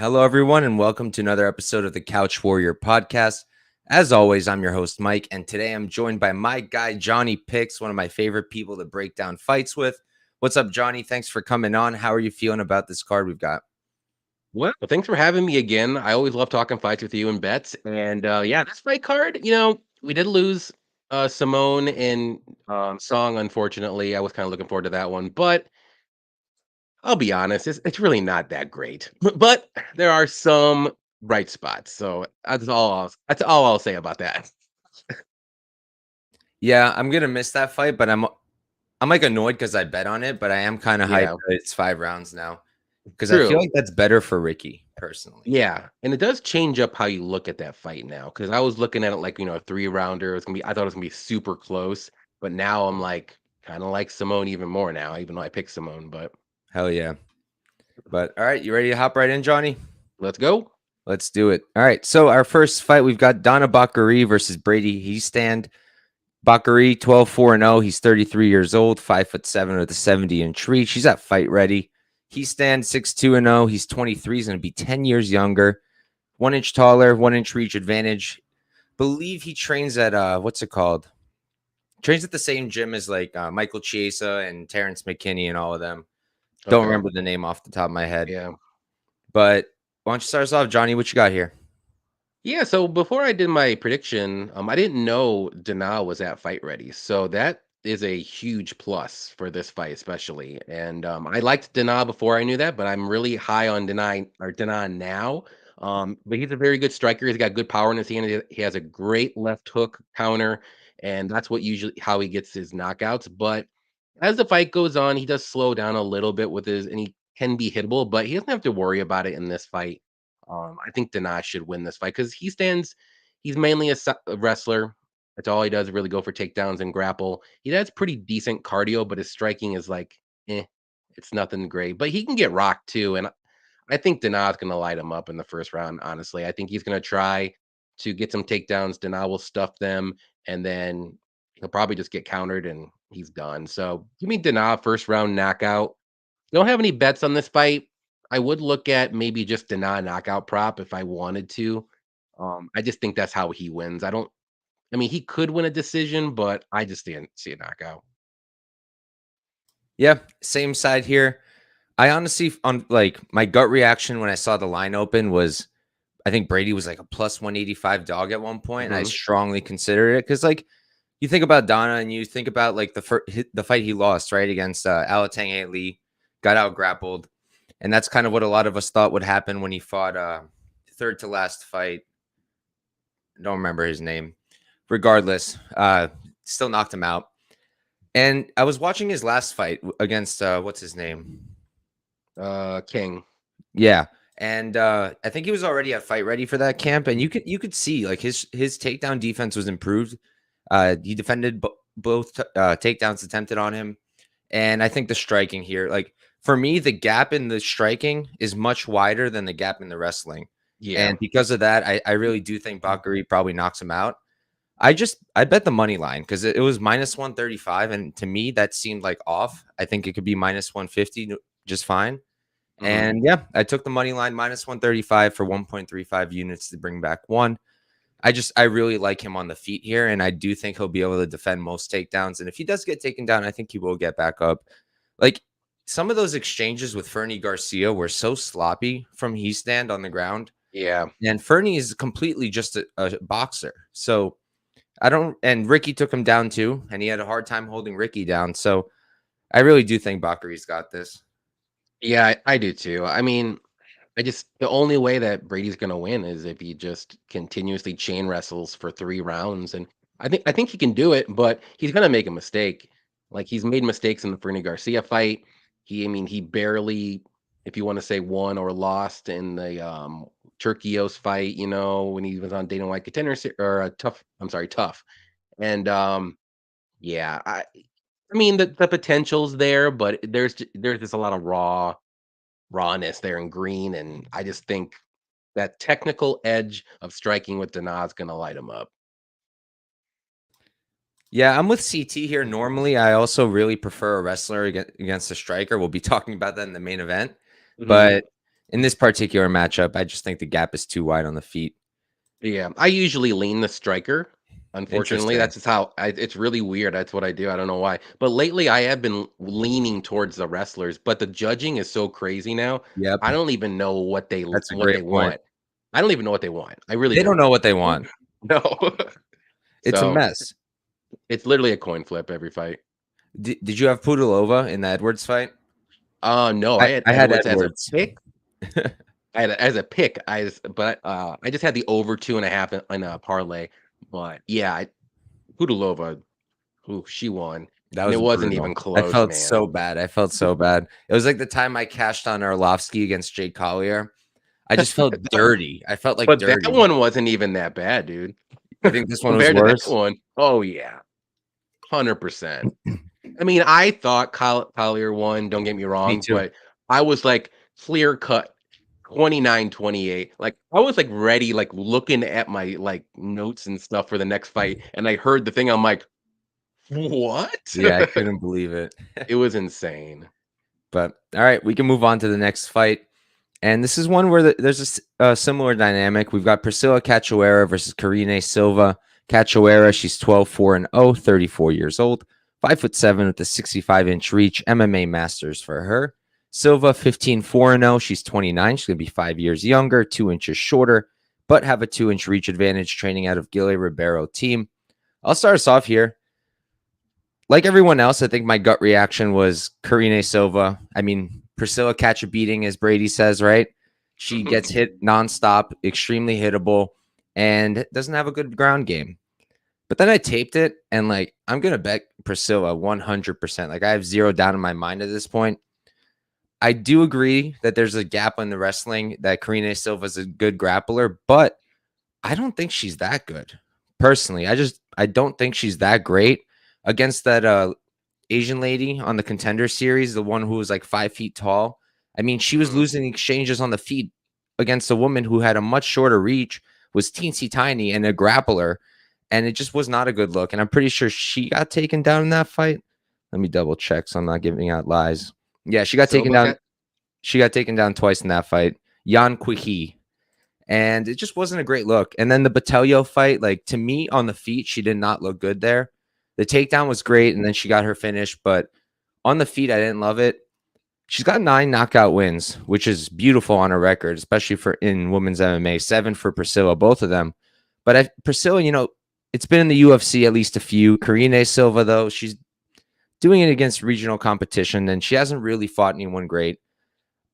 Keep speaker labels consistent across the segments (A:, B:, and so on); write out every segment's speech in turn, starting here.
A: Hello, everyone, and welcome to another episode of the Couch Warrior podcast. As always, I'm your host, Mike, and today I'm joined by my guy, Johnny Picks, one of my favorite people to break down fights with. What's up, Johnny? Thanks for coming on. How are you feeling about this card we've got?
B: Well, thanks for having me again. I always love talking fights with you and bets. And yeah, this fight card, we did lose Simone and Song, unfortunately. I was kind of looking forward to that one, but I'll be honest, it's really not that great. But there are some bright spots. So that's all I'll say about that.
A: Yeah, I'm gonna miss that fight, but I'm like annoyed because I bet on it, but I am kind of hyped
B: Yeah,
A: that it's 5 rounds now because I feel
B: true.
A: like that's better for Ricky personally.
B: Yeah, and it does change up how you look at that fight now. Because I was looking at it like, a 3 rounder. I thought it was gonna be super close, but now I'm like kinda like Simone even more now, even though I picked Simone, but
A: Hell yeah! But all right, you ready to hop right in, Johnny?
B: let's go.
A: Let's do it. All right, so our first fight we've got Danaa versus Brady Hiestand. Bakary 12-4-0. He's 33 years old, 5'7" with a 70-inch reach. He's at fight ready. He stands 6'2-0. He's 23. He's going to be 10 years younger. 1 inch taller, 1 inch reach advantage. Believe he trains at what's it called? Trains at the same gym as like Michael Chiesa and Terrence McKinney and all of them. Don't
B: Okay,
A: remember the name off the top of my head.
B: yeah.
A: But why don't you start us off, Johnny? What you got here?
B: Yeah, so before I did my prediction, I didn't know Danaa was at fight ready, so that is a huge plus for this fight especially, and, I liked Danaa before I knew that, but I'm really high on Danaa now, but he's a very good striker, he's got good power in his hand, he has a great left hook counter, and that's what usually how he gets his knockouts, but as the fight goes on, he does slow down a little bit with his and he can be hittable, but he doesn't have to worry about it in this fight. I think Danaa should win this fight because he's mainly a wrestler. That's all he does, really go for takedowns and grapple. He has pretty decent cardio, but his striking is like, eh, it's nothing great. But he can get rocked too, and I think Danaa's gonna light him up in the first round. Honestly, I think he's gonna try to get some takedowns. Danaa will stuff them, and then he'll probably just get countered, and he's done. So give me Danaa first round knockout. Don't have any bets on this fight. I would look at maybe just Danaa knockout prop if I wanted to. I just think that's how he wins. I mean, he could win a decision, but I just didn't see a knockout.
A: Yeah, same side here. I honestly, on like my gut reaction when I saw the line open was I think Brady was like a plus 185 dog at one point, and I
B: Mhm.
A: strongly considered it because, like, you think about Donna and you think about like the fight he lost right against Alatang Lee, got out grappled, and that's kind of what a lot of us thought would happen when he fought third to last fight. Don't remember his name. Regardless, still knocked him out. And I was watching his last fight against what's his name?
B: King.
A: Yeah. And I think he was already at fight ready for that camp, and you could see like his takedown defense was improved. He defended both takedowns attempted on him, and I think the striking here, like for me, the gap in the striking is much wider than the gap in the wrestling,
B: Yeah.
A: and because of that, I really do think Bakary probably knocks him out. I bet the money line because it was minus 135, and to me that seemed like off. I think it could be minus 150 just fine.
B: Mhm.
A: And yeah, I took the money line minus 135 for 1.35 units to bring back one. I really like him on the feet here, and I do think he'll be able to defend most takedowns. And if he does get taken down, I think he will get back up. Like some of those exchanges with Fernie Garcia were so sloppy from Hiestand on the ground.
B: Yeah.
A: And Fernie is completely just a boxer. So I don't and Ricky took him down too, and he had a hard time holding Ricky down. So I really do think Bakury's got this.
B: Yeah, I do too. I mean, the only way that Brady's gonna win is if he just continuously chain wrestles for 3 rounds, and I think he can do it, but he's gonna make a mistake. Like, he's made mistakes in the Fernie Garcia fight. He barely, if you wanna say, won or lost in the, Turquios fight, when he was on Dana White Contender or, Tough. And, yeah, I mean, the potential's there, but there's just a lot of rawness there in green, and I just think that technical edge of striking with Danaa is gonna light him up.
A: Yeah, I'm with CT here. Normally, I also really prefer a wrestler against a striker. We'll be talking about that in the main event.
B: Mhm.
A: But in this particular matchup, I just think the gap is too wide on the feet.
B: Yeah, I usually lean the striker. Unfortunately,
A: Interesting.
B: that's just how it's really weird. That's what I do. I don't know why. But lately, I have been leaning towards the wrestlers. But the judging is so crazy now.
A: Yep,
B: I don't even know
A: that's a
B: what
A: great
B: they
A: point.
B: want. I don't even know what they want. I really
A: They don't
B: don't.
A: know what they want.
B: No.
A: It's a
B: So
A: mess.
B: it's literally a coin flip every fight.
A: Did you have Pudilova in the Edwards fight?
B: No, I had
A: I had
B: Edwards as a
A: Edwards.
B: pick. I had as a pick. I just had the over 2.5 in a parlay. But yeah, Pudilova, ooh, she won,
A: That
B: and it
A: was
B: wasn't
A: brutal.
B: even
A: I
B: close,
A: felt
B: man.
A: so bad. I felt so bad. It was like the time I cashed on Arlovsky against Jake Collier. I just felt dirty. I felt like
B: But that
A: dirty.
B: one wasn't even that bad, dude.
A: You think this one was
B: Compared to that
A: worse?
B: one, oh yeah, 100%. I mean, I thought Collier won, don't get me
A: Me
B: wrong,
A: too.
B: but I was like clear cut 29-28. Like I was like ready, like looking at my like notes and stuff for the next fight, and I heard the thing. I'm like, what?
A: Yeah, I couldn't believe it.
B: It was insane.
A: But all right, we can move on to the next fight. And this is one where there's a similar dynamic. We've got Priscila Cachoeira versus Karine Silva. Cachoeira, she's 12-4-0, 34 years old, 5'7" with a 65-inch reach, MMA Masters for her. Silva, 15-4-0, she's 29. She's going to be 5 years younger, 2 inches shorter, but have a 2-inch reach advantage training out of Gile Ribeiro team. I'll start us off here. Like everyone else, I think my gut reaction was Karine Silva. I mean, Priscilla catch a beating, as Brady says, right? She gets hit nonstop, extremely hittable, and doesn't have a good ground game. But then I taped it, and like I'm gonna bet Priscilla 100%. Like I have zero doubt in my mind at this point. I do agree that there's a gap in the wrestling, that Karine Silva is a good grappler, but I don't think she's that good. Personally, I don't think she's that great against that Asian lady on the Contender series, the one who was like 5 feet tall. I mean, she was
B: Mhm.
A: losing exchanges on the feet against a woman who had a much shorter reach, was teensy tiny, and a grappler, and it just was not a good look. And I'm pretty sure she got taken down in that fight. Let me double check so I'm not giving out lies. Yeah, she got taken
B: Silva
A: down.
B: got
A: She got taken down twice in that fight. Yan Quihi, and it just wasn't a great look. And then the Botelho fight, like to me on the feet, she did not look good there. The takedown was great, and then she got her finish, but on the feet, I didn't love it. She's got 9 knockout wins, which is beautiful on her record, especially for in women's MMA. 7 for Priscilla, both of them. But Priscilla, it's been in the UFC at least a few. Karine Silva, though, she's doing it against regional competition, and she hasn't really fought anyone great.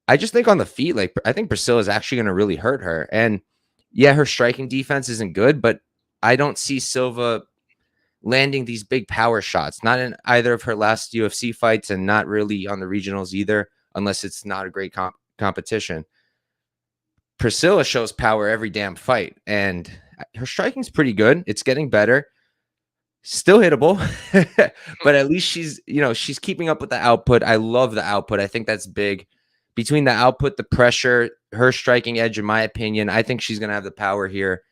A: I just think on the feet, like I think Priscilla is actually going to really hurt her. And yeah, her striking defense isn't good, but I don't see Silva landing these big power shots. Not in either of her last UFC fights, and not really on the regionals either, unless it's not a great competition. Priscilla shows power every damn fight, and her striking's pretty good. It's getting better. Still hittable, but at least she's keeping up with the output. I love the output. I think that's big. Between the output, the pressure, her striking edge, in my opinion, I think she's going to have the power here.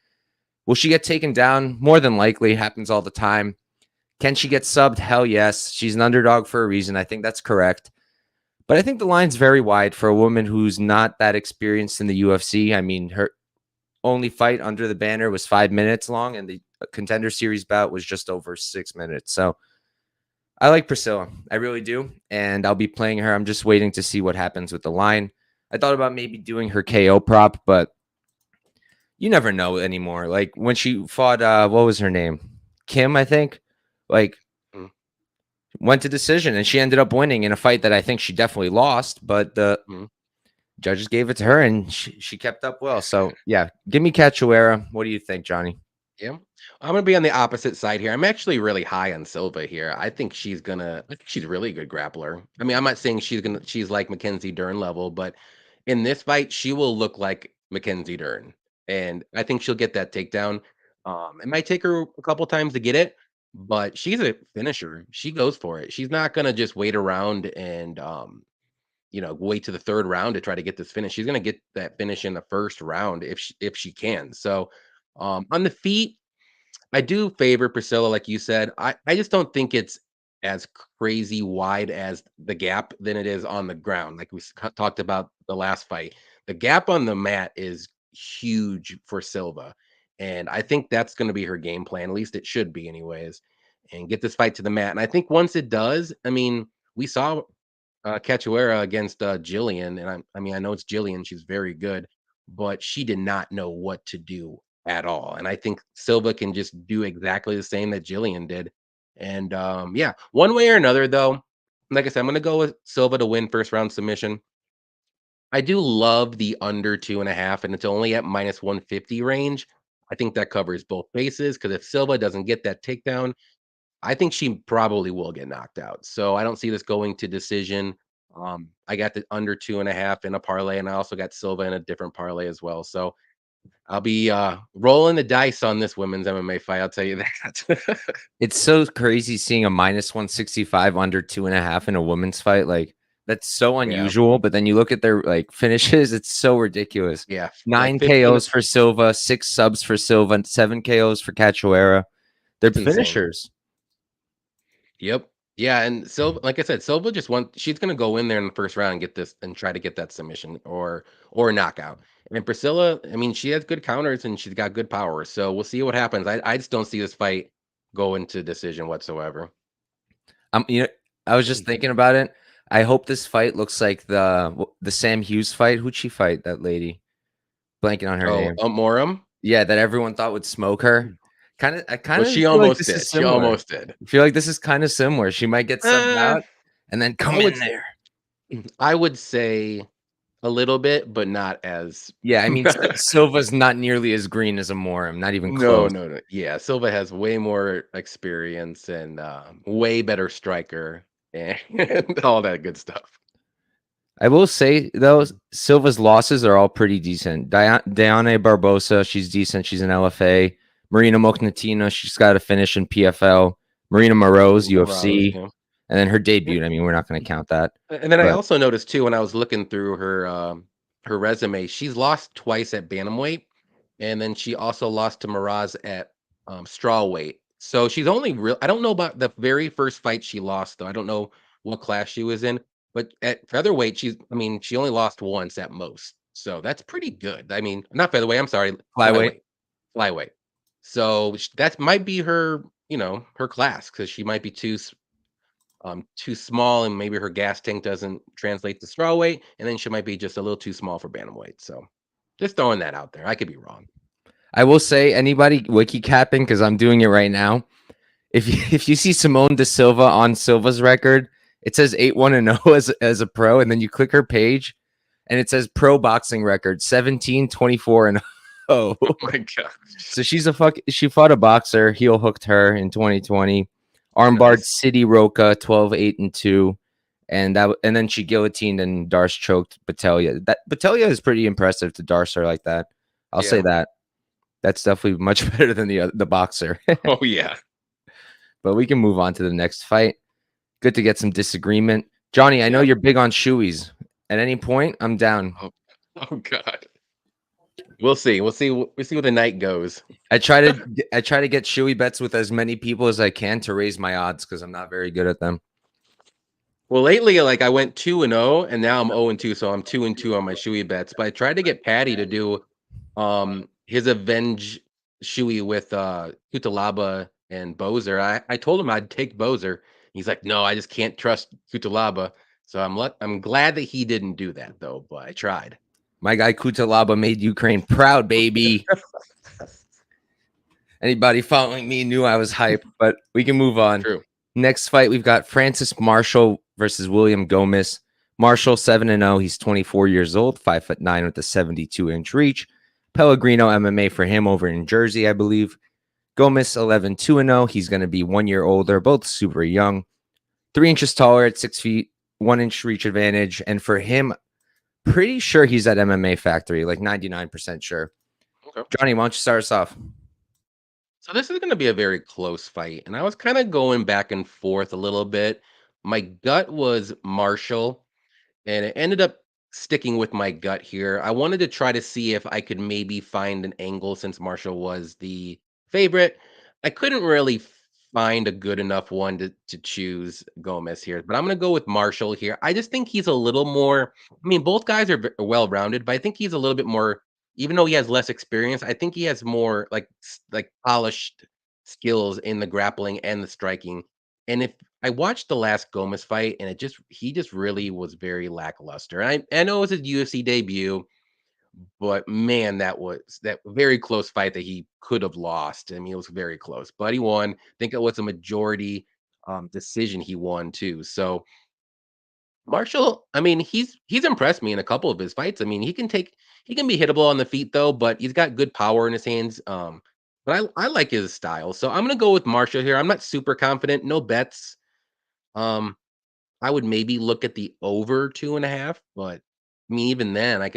A: Will she get taken down? More than likely. Happens all the time. Can she get subbed? Hell yes. She's an underdog for a reason. I think that's correct. But I think the line's very wide for a woman who's not that experienced in the UFC. I mean, her only fight under the banner was 5 minutes long, and the Contender Series bout was just over 6 minutes. So I like Priscilla. I really do. And I'll be playing her. I'm just waiting to see what happens with the line. I thought about maybe doing her KO prop, but you never know anymore. Like when she fought, what was her name? Kim, I think. Like
B: mm,
A: went to decision, and she ended up winning in a fight that I think she definitely lost, but the
B: mhm.
A: judges gave it to her, and she kept up well. So yeah, give me Cachoeira. What do you think, Johnny?
B: Yeah. I'm gonna be on the opposite side here. I'm actually really high on Silva here. I think she's a really good grappler. I mean, I'm not saying she's like Mackenzie Dern level, but in this fight, she will look like Mackenzie Dern. And I think she'll get that takedown. It might take her a couple times to get it, but she's a finisher. She goes for it. She's not gonna just wait around and wait to the third round to try to get this finish. She's gonna get that finish in the first round if she can. So on the feet, I do favor Priscilla, like you said. I just don't think it's as crazy wide as the gap than it is on the ground, like we talked about the last fight. the gap on the mat is huge for Silva, and I think that's gonna be her game plan, at least it should be anyways, and get this fight to the mat, and I think once it does, I mean, we saw, Cachoeira against, Jillian, and I mean, I know it's Jillian, she's very good, but she did not know what to do at all, and I think Silva can just do exactly the same that Jillian did, and, yeah, one way or another, though, like I said, I'm gonna go with Silva to win first round submission. I do love the under 2.5, and it's only at -150 range. I think that covers both bases because if Silva doesn't get that takedown, I think she probably will get knocked out. So I don't see this going to decision. I got the under 2.5 in a parlay, and I also got Silva in a different parlay as well. So I'll be rolling the dice on this women's MMA fight. I'll tell you that.
A: It's so crazy seeing a -165 under 2.5 in a women's fight. Like that's so
B: Yeah,
A: unusual. But then you look at their like finishes, it's so ridiculous.
B: yeah, like
A: 9
B: 15.
A: KOs for Silva, 6 subs for Silva, and 7 KOs for Cachoeira. They're
B: It's insane.
A: finishers.
B: Yep. Yeah, and Silva, like I said, Silva just want she's gonna go in there in the first round and get this and try to get that submission or knockout. And Priscilla, I mean, she has good counters and she's got good power. So we'll see what happens. I just don't see this fight go into decision whatsoever.
A: You know, I was just thinking about it. I hope this fight looks like the Sam Hughes fight. Who'd she fight? That lady, blanking on her
B: Oh,
A: name.
B: Morum?
A: Yeah, that everyone thought would smoke her. I kind
B: Well,
A: of
B: she
A: feel like
B: almost
A: this is
B: did. She
A: similar.
B: almost did.
A: I feel like this is kind of similar. She might get subbed
B: Uh,
A: out and then
B: I
A: come
B: would
A: in there.
B: I would say a little bit, but not as
A: Yeah, I mean Silva's not nearly as green as a Morum, not even
B: no,
A: close.
B: no, no. Yeah, Silva has way more experience and way better striker and all that good stuff.
A: I will say though, Silva's losses are all pretty decent. Diane Barbosa, she's decent. She's an LFA. Marina Moknatina, she's got a finish in PFL. Marina Moroz,
B: Morales,
A: UFC,
B: yeah.
A: and then her debut. I mean, we're not going to count that,
B: And then I
A: but
B: also noticed too when I was looking through her resume, she's lost twice at bantamweight, and then she also lost to Miraz at strawweight. So she's only real. I don't know about the very first fight she lost though. I don't know what class she was in, but at featherweight, I mean, she only lost once at most. So that's pretty good. I mean, not featherweight. I'm sorry,
A: flyweight.
B: flyweight, flyweight. So that might be her, her class because she might be too small, and maybe her gas tank doesn't translate to straw weight, and then she might be just a little too small for bantamweight. So just throwing that out there. I could be wrong.
A: I will say anybody wiki capping because I'm doing it right now. If you see Simone de Silva on Silva's record, it says 8-1-0 as a pro, and then you click her page, and it says pro boxing record 17-24-0.
B: Oh my god.
A: So she fought a boxer, heel hooked her in 2020. Armbarred
B: Nice.
A: City Roca 12-8-2. And then she guillotined and Darce choked Battaglia. That Battaglia is pretty impressive to Darce her like that. I'll say
B: Yeah.
A: that. That's definitely much better than the boxer.
B: Oh yeah.
A: But we can move on to the next fight. Good to get some disagreement. Johnny, I know
B: Yep.
A: you're big on shoeys. At any point, I'm down.
B: Oh, oh god. We'll see. We'll see where the night goes.
A: I try to get shoey bets with as many people as I can to raise my odds because I'm not very good at them.
B: Well, lately, like I went 2-0, and now I'm 0-2, so I'm 2-2 on my shoey bets. But I tried to get Patty to do his avenge shoey with Kutalaba and Bozer. I told him I'd take Bozer. He's like, no, I just can't trust Kutalaba. So I'm glad that he didn't do that though, but I tried.
A: My guy Kutalaba made Ukraine proud, baby. Anybody following me knew I was hyped, but we can move on.
B: True.
A: Next fight, we've got Francis Marshall versus William Gomis. Marshall 7-0. He's 24 years old, 5'9" with a 72-inch reach. Pellegrino MMA for him over in Jersey, I believe. Gomis 11-2-0. He's going to be 1 year older, both super young. 3 inches taller at 6 feet, 1 inch reach advantage. And for him, pretty sure he's at MMA Factory, like 99% sure.
B: Okay.
A: Johnny, why don't you start us off?
B: So this is going to be a very close fight, and I was kind of going back and forth a little bit. My gut was Marshall, and it ended up sticking with my gut here. I wanted to try to see if I could maybe find an angle since Marshall was the favorite. I couldn't really find a good enough one to choose Gomis here, but I'm gonna go with Marshall here. I just think he's a little more. I mean, both guys are well rounded, but I think he's a little bit more. Even though he has less experience, I think he has more like polished skills in the grappling and the striking. And if I watched the last Gomis fight, and he just really was very lackluster. And I know it was his UFC debut, but man, that very close fight that he could have lost. I mean, it was very close, but he won. I think it was a majority decision he won too. So Marshall, I mean, he's impressed me in a couple of his fights. I mean, he can be hittable on the feet though, but he's got good power in his hands. But I like his style. So I'm gonna go with Marshall here. I'm not super confident. No bets. Um, I would maybe look at the over 2.5, but I mean, even then, I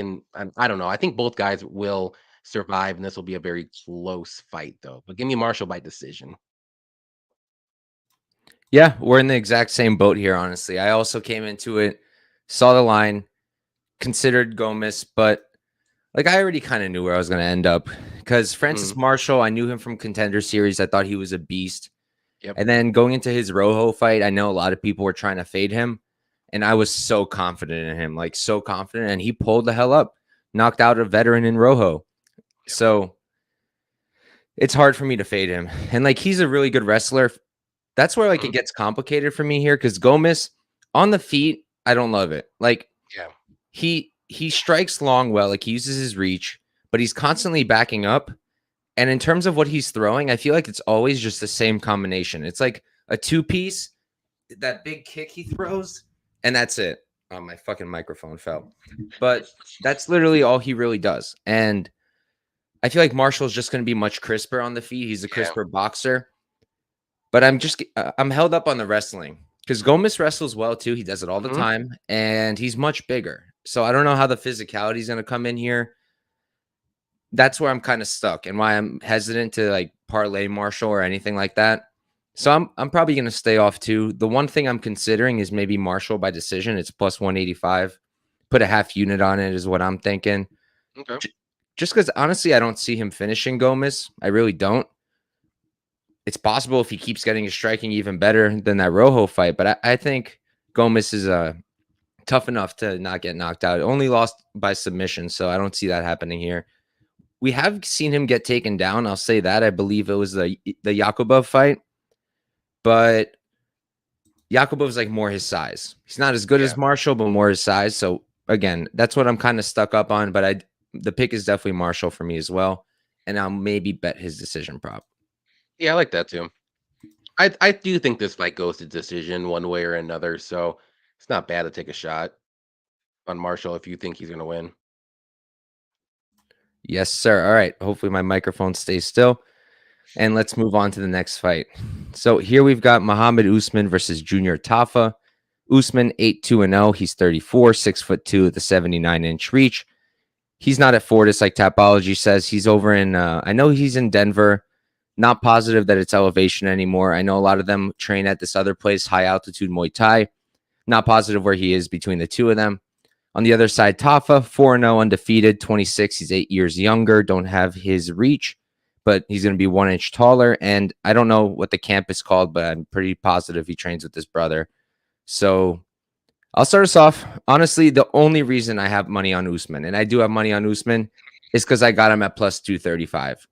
B: don't know. I think both guys will survive, and this will be a very close fight, though. But give me Marshall by decision.
A: Yeah, we're in the exact same boat here, honestly. I also came into it, saw the line, considered Gomis, but like I already kind of knew where I was going to end up because Francis
B: Mhm.
A: Marshall, I knew him from Contender Series. I thought he was a beast.
B: Yep.
A: And then going into his Rojo fight, I know a lot of people were trying to fade him, and I was so confident in him, like so confident, and he pulled the hell up, knocked out a veteran in Rojo.
B: Yep.
A: So it's hard for me to fade him. And like he's a really good wrestler. That's where like it
B: Mhm.
A: gets complicated for me here because Gomis on the feet, I don't love it. Like
B: Yeah.
A: he strikes long well, like he uses his reach, but he's constantly backing up. And in terms of what he's throwing, I feel like it's always just the same combination. It's like a two-piece, that big kick he throws, and that's it. Oh, my fucking microphone fell. But that's literally all he really does. And I feel like Marshall's just going to be much crisper on the feet. He's a
B: Yeah.
A: crisper boxer. But I'm held up on the wrestling because Gomis wrestles well too. He does it all the
B: Mhm.
A: time, and he's much bigger. So I don't know how the physicality is going to come in here. That's where I'm kind of stuck and why I'm hesitant to like parlay Marshall or anything like that. So I'm probably going to stay off too. The one thing I'm considering is maybe Marshall by decision. It's plus 185. Put a half unit on it is what I'm thinking.
B: Okay.
A: J- Just because honestly, I don't see him finishing Gomis. I really don't. It's possible if he keeps getting his striking even better than that Rojo fight, but I think Gomis is tough enough to not get knocked out. Only lost by submission, so I don't see that happening here. We have seen him get taken down. I'll say that. I believe it was the Yakubov fight, but Yakubov's like more his size. He's not as good
B: Yeah.
A: as Marshall, but more his size. So again, that's what I'm kind of stuck up on. But the pick is definitely Marshall for me as well, and I'll maybe bet his decision prop.
B: Yeah, I like that too. I do think this fight goes to decision one way or another, so it's not bad to take a shot on Marshall if you think he's gonna win.
A: Yes, sir. All right. Hopefully my microphone stays still. And let's move on to the next fight. So here we've got Mohammed Usman versus Junior Tafa. Usman 8-2-0. He's 34, 6'2" with a 79-inch reach. He's not at Fortis like Tapology says. He's over in I know he's in Denver. Not positive that it's elevation anymore. I know a lot of them train at this other place, high altitude Muay Thai. Not positive where he is between the two of them. On the other side, Tafa, 4-0 undefeated, 26. He's 8 years younger, don't have his reach, but he's going to be 1 inch taller. And I don't know what the camp is called, but I'm pretty positive he trains with his brother. So I'll start us off. Honestly, the only reason I have money on Usman, and I do have money on Usman, is because I got him at plus 235.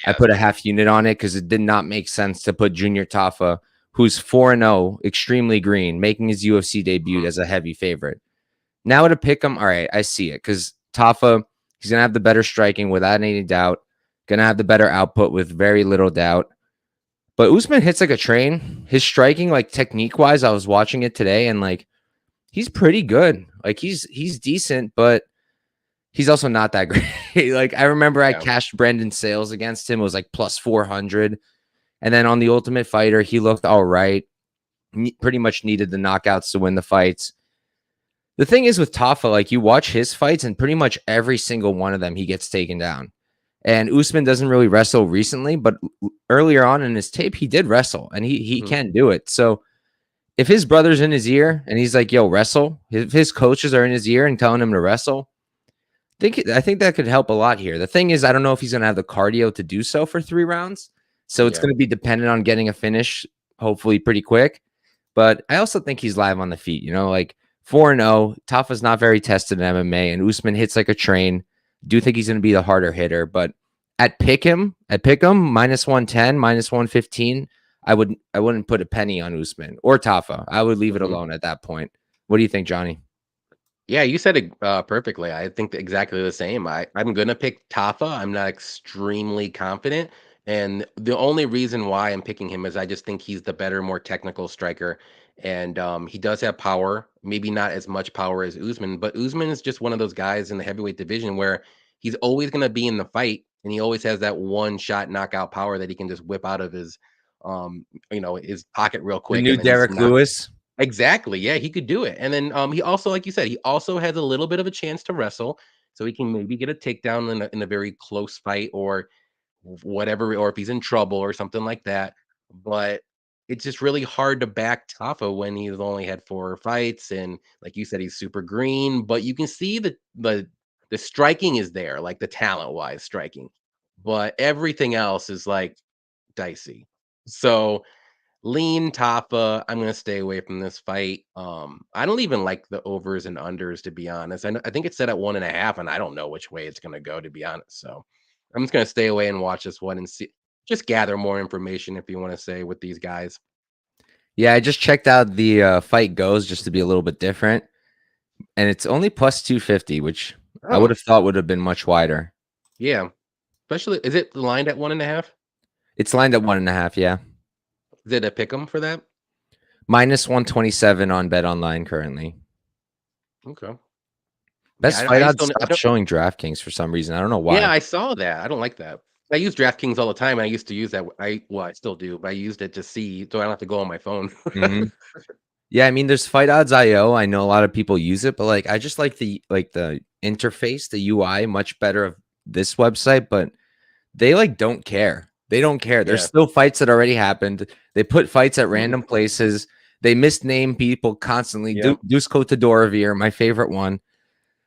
A: I
B: Yeah.
A: put a half unit on it because it did not make sense to put Junior Tafa, who's 4-0, extremely green, making his UFC debut
B: Mhm.
A: as a heavy favorite. Now to pick him, all right, I see it because Tafa, he's gonna have the better striking without any doubt, gonna have the better output with very little doubt. But Usman hits like a train. His striking, like technique wise, I was watching it today, and like he's pretty good. Like he's decent, but he's also not that great. Like I remember I
B: Yeah.
A: cashed Brendan Sales against him. It was like plus 400, and then on the Ultimate Fighter, he looked all right. Pretty much needed the knockouts to win the fights. The thing is with Tafa, like you watch his fights, and pretty much every single one of them he gets taken down. And Usman doesn't really wrestle recently, but earlier on in his tape, he did wrestle, and he
B: Mhm.
A: can do it. So if his brother's in his ear and he's like, "Yo, wrestle," if his coaches are in his ear and telling him to wrestle, I think that could help a lot here. The thing is, I don't know if he's going to have the cardio to do so for 3 rounds, so it's
B: Yeah.
A: going to be dependent on getting a finish hopefully pretty quick. But I also think he's live on the feet. Like 4-0. Tafa's not very tested in MMA, and Usman hits like a train. Do think he's going to be the harder hitter, but at pick'em, -110, -115. I wouldn't put a penny on Usman or Tafa. I would leave it
B: Mhm.
A: alone at that point. What do you think, Johnny?
B: Yeah, you said it perfectly. I think exactly the same. I'm gonna pick Tafa. I'm not extremely confident, and the only reason why I'm picking him is I just think he's the better, more technical striker, and he does have power. Maybe not as much power as Usman, but Usman is just one of those guys in the heavyweight division where he's always gonna be in the fight, and he always has that one shot knockout power that he can just whip out of um, his pocket real
A: The
B: quick,
A: new
B: and then just
A: Derek
B: knock.
A: Lewis.
B: Exactly, yeah, he could do it, and then, he also, like you said, he also has a little bit of a chance to wrestle, so he can maybe get a takedown in a very close fight or whatever, or if he's in trouble or something like that, but it's just really hard to back Tafa when he's only had 4 fights, and like you said, he's super green, but you can see the striking is there, like, the talent-wise striking, but everything else is, like, dicey. So lean Tafa. I'm gonna stay away from this fight. I don't even like the overs and unders, to be honest. I think it's set at 1.5, and I don't know which way it's gonna go, to be honest. So I'm just gonna stay away and watch this one and see, just gather more information if you want to say with these guys.
A: Yeah, I just checked out the fight goes just to be a little bit different, and it's only plus 250, which I would
B: Oh,
A: have thought would have been much wider.
B: yeah. Especially, is it lined at 1.5?
A: It's lined at 1.5. Yeah,
B: Is it a pick 'em for that?
A: -127 on Bet Online currently.
B: Okay. Yeah,
A: Best
B: I
A: fight
B: just
A: odds
B: don't. I
A: stopped
B: don't.
A: showing DraftKings for some reason. I don't know
B: Yeah,
A: why.
B: I saw that. I don't like that. I use DraftKings all the time. I used to use that. I still do, but I used it to see, so I don't have to go on my phone.
A: Hmm. Yeah, I mean, there's Fight Odds IO. I know a lot of people use it, but like, I just like the interface, the UI, much better of this website. But they like don't care. They don't care. There's
B: Yeah.
A: still fights that already happened. They put fights at
B: Mhm.
A: random places. They misname people constantly.
B: Yep.
A: Dusko Todorovic, my favorite one.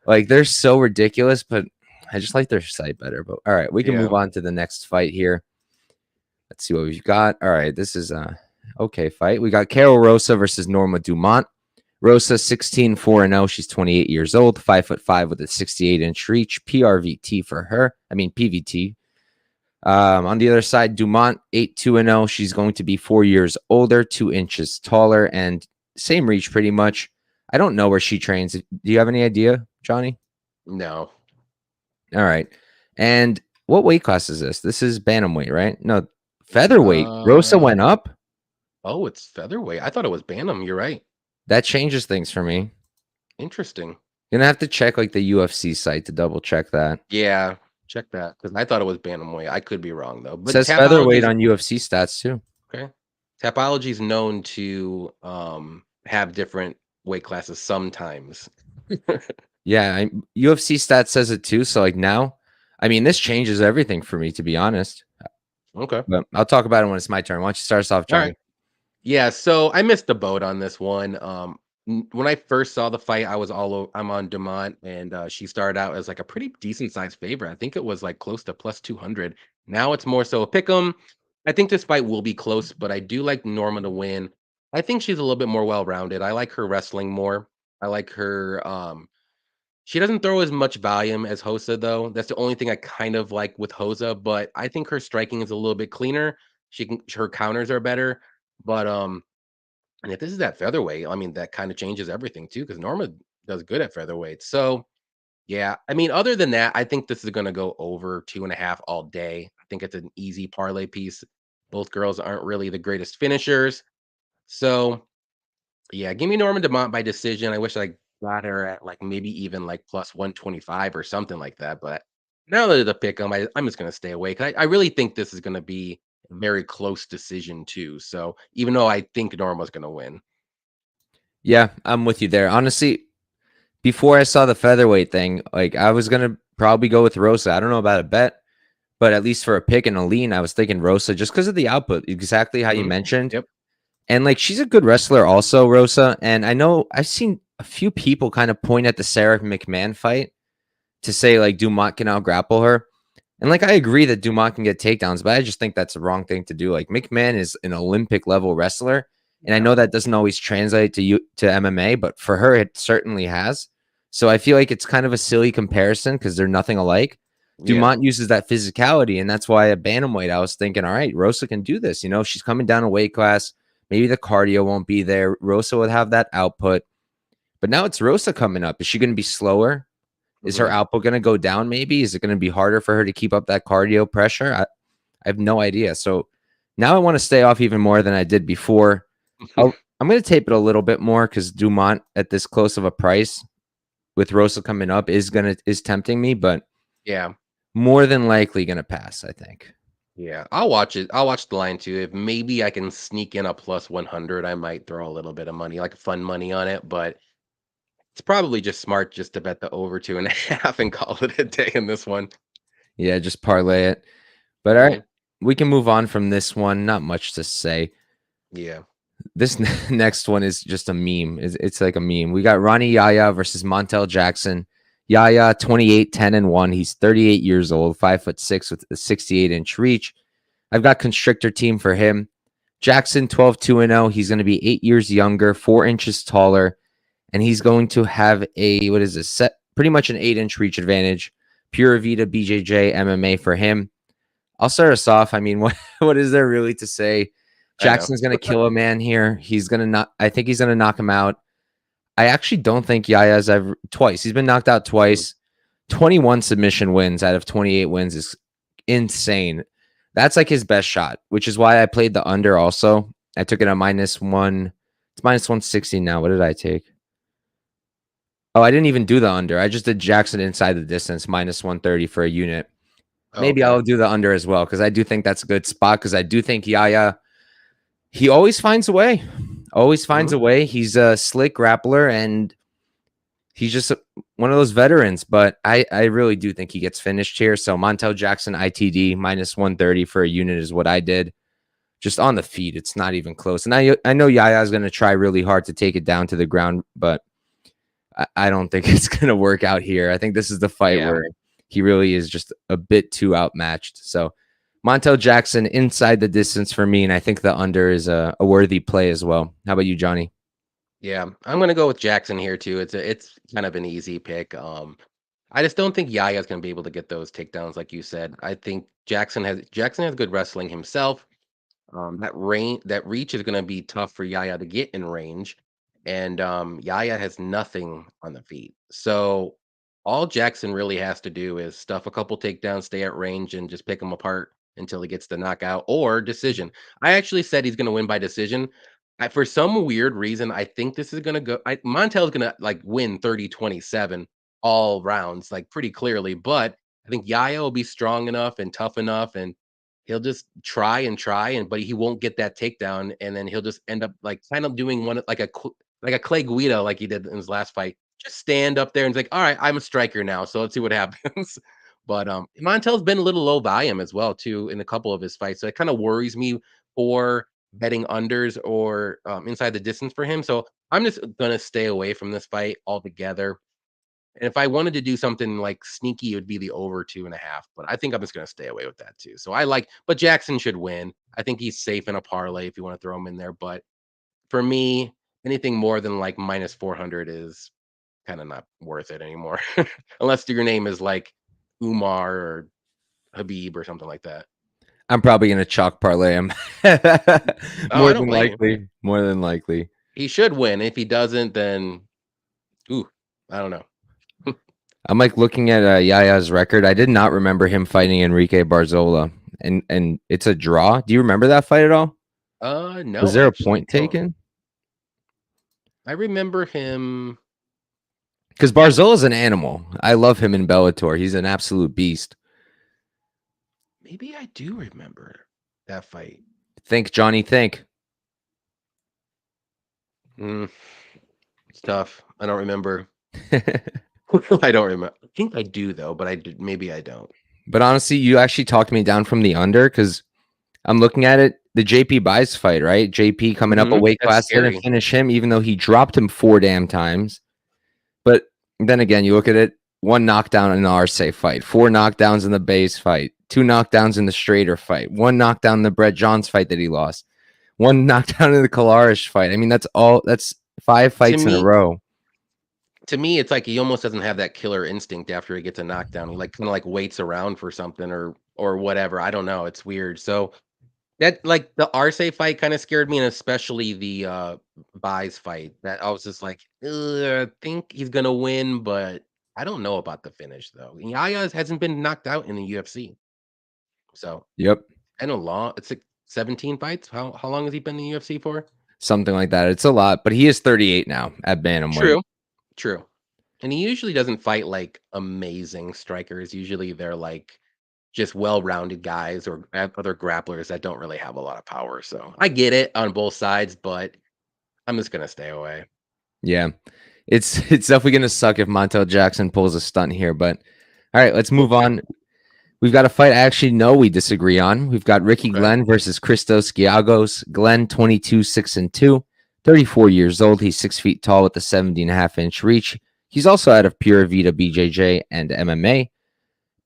A: Like they're so ridiculous, but I just like their site better. But all right, we can move
B: Yeah.
A: on to the next fight here. Let's see what we've got. All right, this is a okay fight. We got Karol Rosa versus Norma Dumont. Rosa 16-4-0. She's 28 years old, 5'5" with a 68-inch reach. PRVT for her. I mean PVT. On the other side, Dumont 8-2-0. She's going to be 4 years older, 2 inches taller, and same reach pretty much. I don't know where she trains. Do you have any idea, Johnny?
B: No.
A: All right. And what weight class is this? This is bantamweight, right? No, featherweight. Rosa
B: Uh,
A: went up.
B: oh, it's featherweight. I thought it was Bantam. You're right.
A: That changes things for me.
B: Interesting.
A: Gonna have to check like the UFC site to double check that.
B: Yeah. Check that because I thought it was Bantamweight. I could be wrong though.
A: It
B: But
A: says featherweight
B: Tapology's
A: on UFC stats too.
B: okay. Tapology's known to have different weight classes sometimes.
A: Yeah, UFC stats says it too. So like now, I mean, this changes everything for me to be honest.
B: Okay.
A: But I'll talk about it when it's my turn. Why don't you start us off,
B: All right.
A: Johnny?
B: Yeah, so I missed the boat on this one. When I first saw the fight, I'm on Dumont, and she started out as like a pretty decent sized favorite. I think it was like close to plus 200. Now it's more so a pick 'em. I think this fight will be close, but I do like Norma to win. I think she's a little bit more well rounded. I like her wrestling more. I like her. She doesn't throw as much volume as Hosa though. That's the only thing I kind of like with Hosa, but I think her striking is a little bit cleaner. Her counters are better, but and if this is at featherweight, I mean, that kind of changes everything too, because Norma does good at featherweight. So, yeah, I mean, other than that, I think this is going to go over 2.5 all day. I think it's an easy parlay piece. Both girls aren't really the greatest finishers. So, yeah, give me Norma Dumont by decision. I wish I got her at like maybe even like plus 125 or something like that. But now that the pick 'em, I'm just going to stay away. 'Cause I really think this is going to be a very close decision too. So, even though I think Norma's going to win.
A: Yeah, I'm with you there. Honestly, before I saw the featherweight thing, like I was gonna probably go with Rosa. I don't know about a bet, but at least for a pick and a lean, I was thinking Rosa just because of the output, exactly how you
B: Mhm.
A: mentioned.
B: Yep.
A: And like she's a good wrestler, also Rosa. And I know I've seen a few people kind of point at the Sarah McMahon fight to say like Dumont can out grapple her. And like I agree that Dumont can get takedowns, but I just think that's the wrong thing to do. Like McMahon is an Olympic level wrestler, and I
B: Yeah.
A: know that doesn't always translate to MMA, but for her it certainly has. So I feel like it's kind of a silly comparison because they're nothing alike.
B: Yeah.
A: Dumont uses that physicality, and that's why at bantamweight I was thinking, all right, Rosa can do this. You know, she's coming down a weight class. Maybe the cardio won't be there. Rosa would have that output, but now it's Rosa coming up. Is she going to be slower? Is her
B: Mhm.
A: output going to go down maybe? Is it going to be harder for her to keep up that cardio pressure? I have no idea. So now I want to stay off even more than I did before. I'm going to tape it a little bit more because Dumont at this close of a price with Rosa coming up is tempting me, but
B: Yeah.
A: more than likely going to pass, I think.
B: Yeah. I'll watch it. I'll watch the line too. If maybe I can sneak in a plus 100, I might throw a little bit of money, like fun money on it, but it's probably just smart just to bet the over 2.5 and call it a day in this one.
A: Yeah, just parlay it. But all right,
B: Mhm.
A: we can move on from this one. Not much to say.
B: Yeah.
A: This next one is just a meme. It's like a meme. We got Rani Yahya versus Montel Jackson. Yahya 28, 10 and 1. He's 38 years old, 5'6" with a 68-inch reach. I've got constrictor team for him. Jackson 12, 2 and 0. He's going to be 8 years younger, 4 inches taller, and he's going to have a what is this? Set pretty much an 8-inch reach advantage. Pura Vida BJJ MMA for him. I'll start us off. I mean, what is there really to say?
B: I know.
A: Jackson's gonna kill a man here. He's gonna not. I think he's gonna knock him out. I actually don't think Yahya's ever twice. He's been knocked out
B: Mhm.
A: twice. 21 submission wins out of 28 wins is insane. That's like his best shot, which is why I played the under also. I took it at -1. It's -160 now. What did I take? Oh, I didn't even do the under. I just did Jackson inside the distance, -130 for a unit.
B: Oh,
A: Maybe
B: okay.
A: I'll do the under as well because I do think that's a good spot because I do think Yahya, he always finds a way. Always finds
B: Mhm.
A: a way. He's a slick grappler and he's just one of those veterans, but I really do think he gets finished here. So Montel Jackson ITD -130 for a unit is what I did. Just on the feet, it's not even close. And I know Yahya is going to try really hard to take it down to the ground, but I don't think it's going to work out here. I think this is the fight
B: Yeah.
A: where he really is just a bit too outmatched. So Montel Jackson inside the distance for me, and I think the under is a worthy play as well. How about you, Johnny?
B: Yeah. I'm gonna go with Jackson here too. It's kind of an easy pick. I just don't think Yaya's gonna be able to get those takedowns like you said. I think Jackson has good wrestling himself. That reach is gonna be tough for Yahya to get in range, and, Yahya has nothing on the feet. So, all Jackson really has to do is stuff a couple takedowns, stay at range, and just pick him apart until he gets the knockout or decision. I actually said he's gonna win by decision. For some weird reason, I think this is gonna go Montel's gonna, like, win 30-27 all rounds, like, pretty clearly, but I think Yahya will be strong enough and tough enough, and he'll just try and but he won't get that takedown, and then he'll just end up, like, kind of doing one like a Clay Guida like he did in his last fight. Just stand up there and it's like, "Alright, I'm a striker now, so let's see what happens." But, Montel's been a little low volume as well too in a couple of his fights, so it kinda worries me for betting unders or, inside the distance for him, so I'm just gonna stay away from this fight altogether. And if I wanted to do something like sneaky, it would be the over 2.5, but I think I'm just gonna stay away with that too. So but Jackson should win. I think he's safe in a parlay if you want to throw him in there. But for me, anything more than like -400 is kind of not worth it anymore. Unless your name is like Umar or Habib or something like that.
A: I'm probably gonna chalk parlay him.
B: Oh, I don't blame you.
A: More than likely.
B: He should win. If he doesn't, then ooh, I don't know.
A: I'm like looking at Yaya's record. I did not remember him fighting Enrique Barzola, and it's a draw. Do you remember that fight at all? Was
B: No,
A: there
B: I
A: a
B: actually
A: point
B: don't.
A: taken?
B: I remember him.
A: Because Barzola's an animal. I love him in Bellator. He's an absolute beast.
B: Maybe I do remember that fight.
A: Think, Johnny, think.
B: Mm, it's tough. I don't remember. I don't remember. I think I do though, but maybe I don't.
A: But honestly, you actually talked me down from the under because I'm looking at it. The JP Buys fight, right? JP coming up a weight
B: That's
A: class, didn't
B: scary.
A: finish him, even though he dropped him 4 damn times. But then again, you look at it. 1 knockdown in the RSA fight, 4 knockdowns in the base fight, 2 knockdowns in the Strader fight, 1 knockdown in the Brett Johns fight that he lost, 1 knockdown in the Kalarish fight. I mean, that's 5
B: To
A: fights in a
B: me
A: row.
B: to me, it's like he almost doesn't have that killer instinct after he gets a knockdown. He, like, kinda, like, waits around for something or whatever. I don't know, it's weird. So, that like, the Arce fight kinda scared me, and especially the, Buys fight. That I was just like, "Ugh, I think he's gonna win, but I don't know about the finish, though." Yahya hasn't been knocked out in the UFC. So,
A: Yep,
B: I know long it's like 17 fights? How long has he been in the UFC for?
A: something like that. It's a lot, but he is 38 now at bantamweight.
B: True, true. And he usually doesn't fight, like, amazing strikers. Usually, they're, like, just well-rounded guys or other grapplers that don't really have a lot of power, so I get it on both sides, but I'm just gonna stay away.
A: Yeah. It's definitely gonna suck if Montel Jackson pulls a stunt here, but all right, let's move on. We've got a fight I actually know we disagree on. We've got Ricky
B: Okay.
A: Glenn versus Christos Giagos. Glenn, 22, 6-2, 34 years old. He's 6 feet tall with a 70.5-inch reach. He's also out of Pura Vida BJJ and MMA.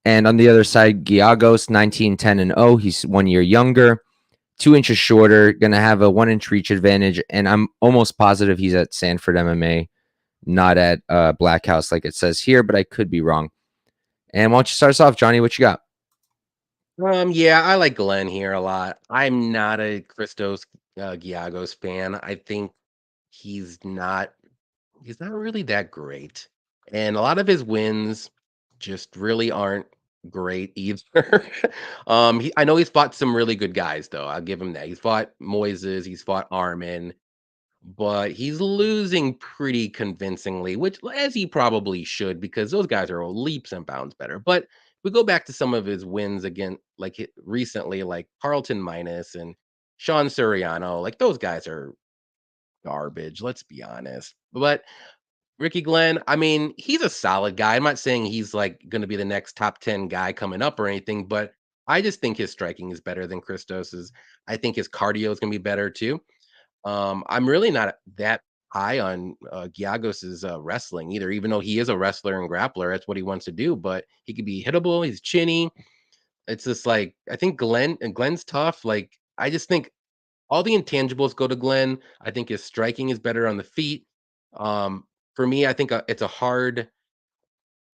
A: And on the other side, Giagos, 19, 10-0. He's 1 year younger, 2 inches shorter, going to have a 1-inch reach advantage. And I'm almost positive he's at Sanford MMA, not at Black House like it says here, but I could be wrong. And why don't you start us off, Johnny? What you got?
B: Yeah, I like Glenn here a lot. I'm not a Christos, Giagos fan. I think he's not he's not really that great, and a lot of his wins just really aren't great either. I know he's fought some really good guys, though, I'll give him that. He's fought Moises, he's fought Armin. But he's losing pretty convincingly, which as he probably should, because those guys are leaps and bounds better. But we go back to some of his wins again, like recently, like Carlton Minus and Sean Suriano, like those guys are garbage. Let's be honest. But Ricky Glenn, I mean, he's a solid guy. I'm not saying he's like going to be the next top 10 guy coming up or anything, but I just think his striking is better than Christos's. I think his cardio is going to be better too. I'm really not that high on Giagos's wrestling either, even though he is a wrestler and grappler. That's what he wants to do, but he could be hittable. He's chinny. It's just like I think Glenn's tough. Like I just think all the intangibles go to Glenn. I think his striking is better on the feet. Um, for me, I think it's a hard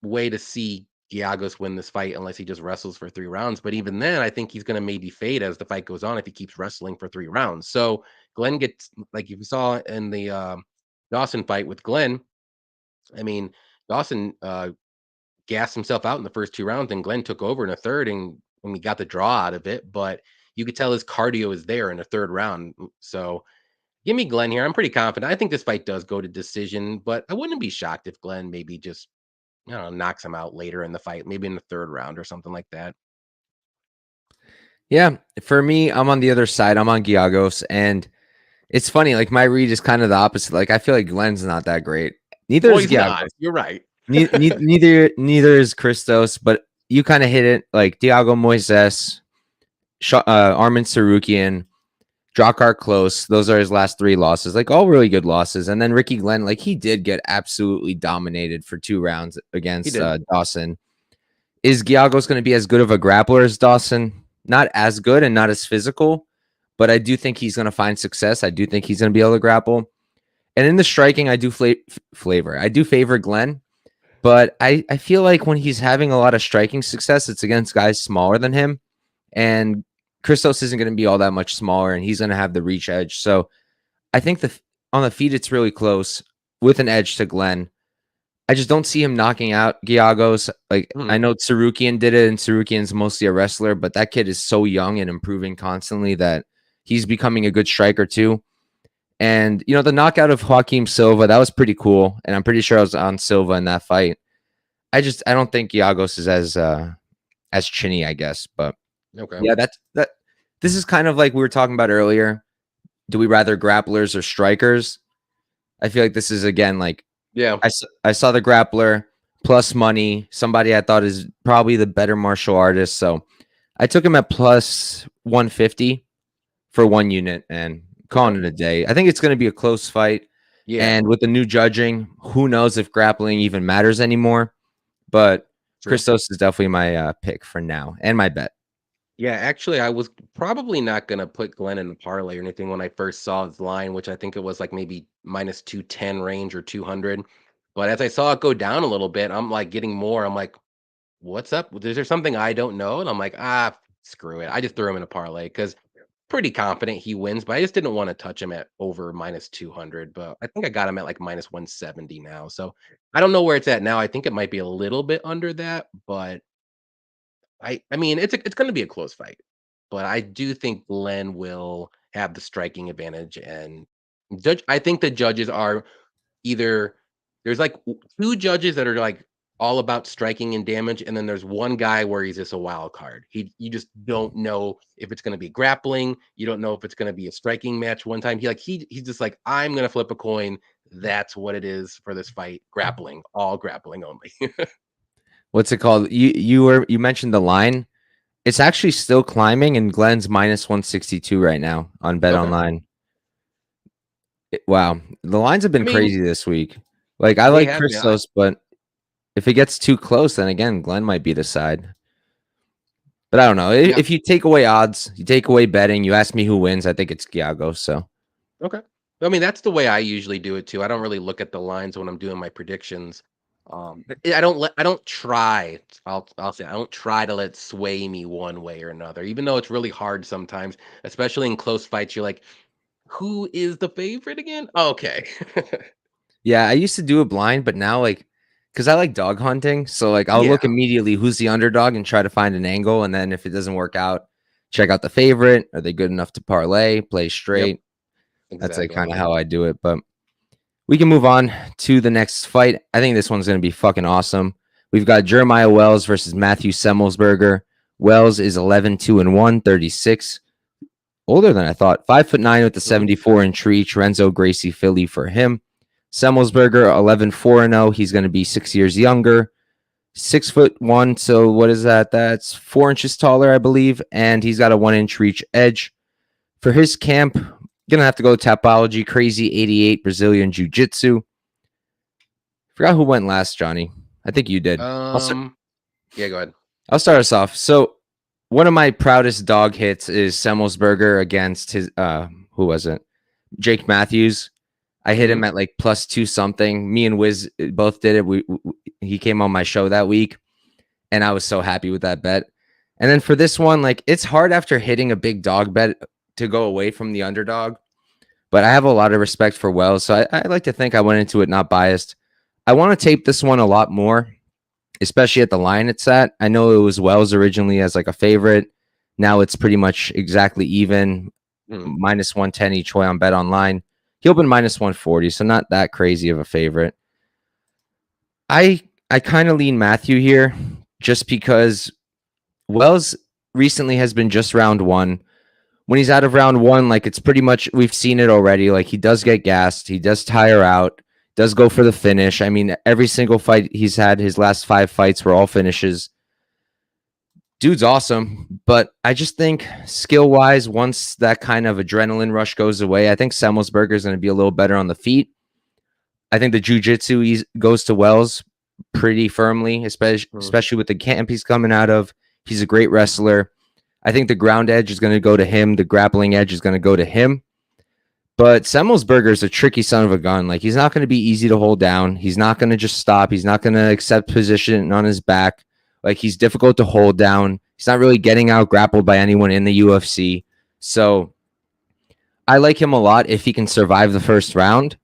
B: way to see Giagos win this fight unless he just wrestles for 3 rounds. But even then, I think he's going to maybe fade as the fight goes on if he keeps wrestling for 3 rounds. So Glenn gets like you saw in the Dawson fight with Glenn. I mean, Dawson gassed himself out in the first 2 rounds, and Glenn took over in a third, and we got the draw out of it. But you could tell his cardio is there in the third round. So give me Glenn here. I'm pretty confident. I think this fight does go to decision, but I wouldn't be shocked if Glenn maybe just knocks him out later in the fight, maybe in the third round or something like that.
A: Yeah, for me, I'm on the other side. I'm on Giagos, and it's funny. Like my read is kind of the opposite. Like I feel like Glenn's not that great. Neither
B: Well,
A: is
B: he's not.
A: Giagos.
B: You're right.
A: Neither is Christos. But you kind of hit it. Like Diago Moises, Armin Sarukian, Drakkar Close. Those are his last 3 losses. Like all really good losses. And then Ricky Glenn, like he did get absolutely dominated for 2 rounds
B: He
A: against
B: did.
A: Dawson. Is Giagos going to be as good of a grappler as Dawson? Not as good and not as physical, but I do think he's going to find success. I do think he's going to be able to grapple. And in the striking, I do flavor. I do favor Glenn, but I feel like when he's having a lot of striking success, it's against guys smaller than him. And Christos isn't going to be all that much smaller, and he's going to have the reach edge. So I think on the feet, it's really close with an edge to Glenn. I just don't see him knocking out Giagos. Like I
B: Mhm.
A: know Tsarukian did it, and Tsarukian's mostly a wrestler, but that kid is so young and improving constantly that he's becoming a good striker too. And the knockout of Joaquim Silva, that was pretty cool. And I'm pretty sure I was on Silva in that fight. I don't think Giagos is as chinny, I guess. But
B: Okay.
A: yeah, that this is kind of like we were talking about earlier. Do we rather grapplers or strikers? I feel like this is again like
B: Yeah.
A: I saw the grappler plus money, somebody I thought is probably the better martial artist. So I took him at plus 150 for 1 unit and calling
B: Okay.
A: it a day. I think it's going to be a close fight.
B: Yeah.
A: And with the new judging, who knows if grappling even matters anymore. but
B: True.
A: Christos is definitely my pick for now and my bet.
B: Yeah, actually, I was probably not gonna put Glenn in the parlay or anything when I first saw his line, which I think it was like maybe minus 210 range or 200. But as I saw it go down a little bit, I'm like getting more. I'm like, what's up? Is there something I don't know? And I'm like, screw it. I just threw him in a parlay because pretty confident he wins, but I just didn't want to touch him at over minus 200. But I think I got him at like minus 170 now. So I don't know where it's at now. I think it might be a little bit under that, but I mean, it's gonna be a close fight, but I do think Glenn will have the striking advantage, and I think the judges are either there's, like, 2 judges that are, like, all about striking and damage, and then there's one guy where he's just a wild card. You just don't know if it's gonna be grappling, you don't know if it's gonna be a striking match one time. He's just like, "I'm gonna flip a coin. That's what it is for this fight. Grappling, all grappling only."
A: What's it called? You mentioned the line. It's actually still climbing, and Glenn's minus 162 right now on Bet
B: Okay.
A: Online. Wow, the lines have
B: I
A: been
B: mean,
A: crazy this week. Like I
B: they
A: like
B: have been.
A: Christos, but if it gets too close, then again, Glenn might be the side. But I don't know.
B: Yeah.
A: If you take away odds, you take away betting, you ask me who wins, I think it's Giagos. So
B: Okay. I mean, that's the way I usually do it too. I don't really look at the lines when I'm doing my predictions. I don't try. I'll say I don't try to let it sway me one way or another, even though it's really hard sometimes, especially in close fights. You're like, who is the favorite again? Okay.
A: yeah, I used to do it blind, but now like because I like dog hunting, so like I'll look
B: Yeah.
A: immediately who's the underdog and try to find an angle, and then if it doesn't work out, check out the favorite. Are they good enough to parlay, play
B: Yep.
A: straight? That's like kind of
B: Exactly.
A: how I do it. But we can move on to the next fight. I think this one's going to be fucking awesome. We've got Jeremiah Wells versus Matthew Semelsberger. Wells is 11-2-1, 36. Older than I thought. 5'9" with the
B: Mhm.
A: 74-inch reach. Renzo Gracie Philly for him. Semelsberger 11-4-0. He's going to be 6 years younger. 6'1". So what is that? That's 4 inches taller, I believe. And he's got a 1-inch reach edge. For his camp, gonna have to go Tapology, Crazy 88, Brazilian Jiu Jitsu. Forgot who went last, Johnny. I think you did.
B: Um. Yeah. Go ahead.
A: I'll start us off. So one of my proudest dog hits is Semelsberger against his who was it? Jake Matthews. I hit him
B: Hmm.
A: at like +2 something. Me and Wiz both did it. He came on my show that week, and I was so happy with that bet. And then for this one, like it's hard after hitting a big dog bet to go away from the underdog. But I have a lot of respect for Wells, so I like to think I went into it not biased. I want to tape this one a lot more, especially at the line it's at. I know it was Wells originally as like a favorite. Now it's pretty much exactly even,
B: Hmm.
A: minus 110 each way on Bet Online. He opened minus 140, so not that crazy of a favorite. I kind of lean Matthew here just because Wells recently has been just round one. When he's out of round one, like it's pretty much we've seen it already. Like he does get gassed, he does tire out, does go for the finish. I mean, every single fight he's had, his last 5 fights were all finishes. Dude's awesome, but I just think skill wise, once that kind of adrenaline rush goes away, I think Semelsberger is going to be a little better on the feet. I think the jujitsu goes to Wells pretty firmly,
B: Hmm.
A: especially with the camp he's coming out of. He's a great wrestler. I think the ground edge is going to go to him. The grappling edge is going to go to him. But Semelsberger is a tricky son of a gun. Like he's not going to be easy to hold down. He's not going to just stop. He's not going to accept position on his back. Like he's difficult to hold down. He's not really getting out grappled by anyone in the UFC. So I like him a lot if he can survive the first round.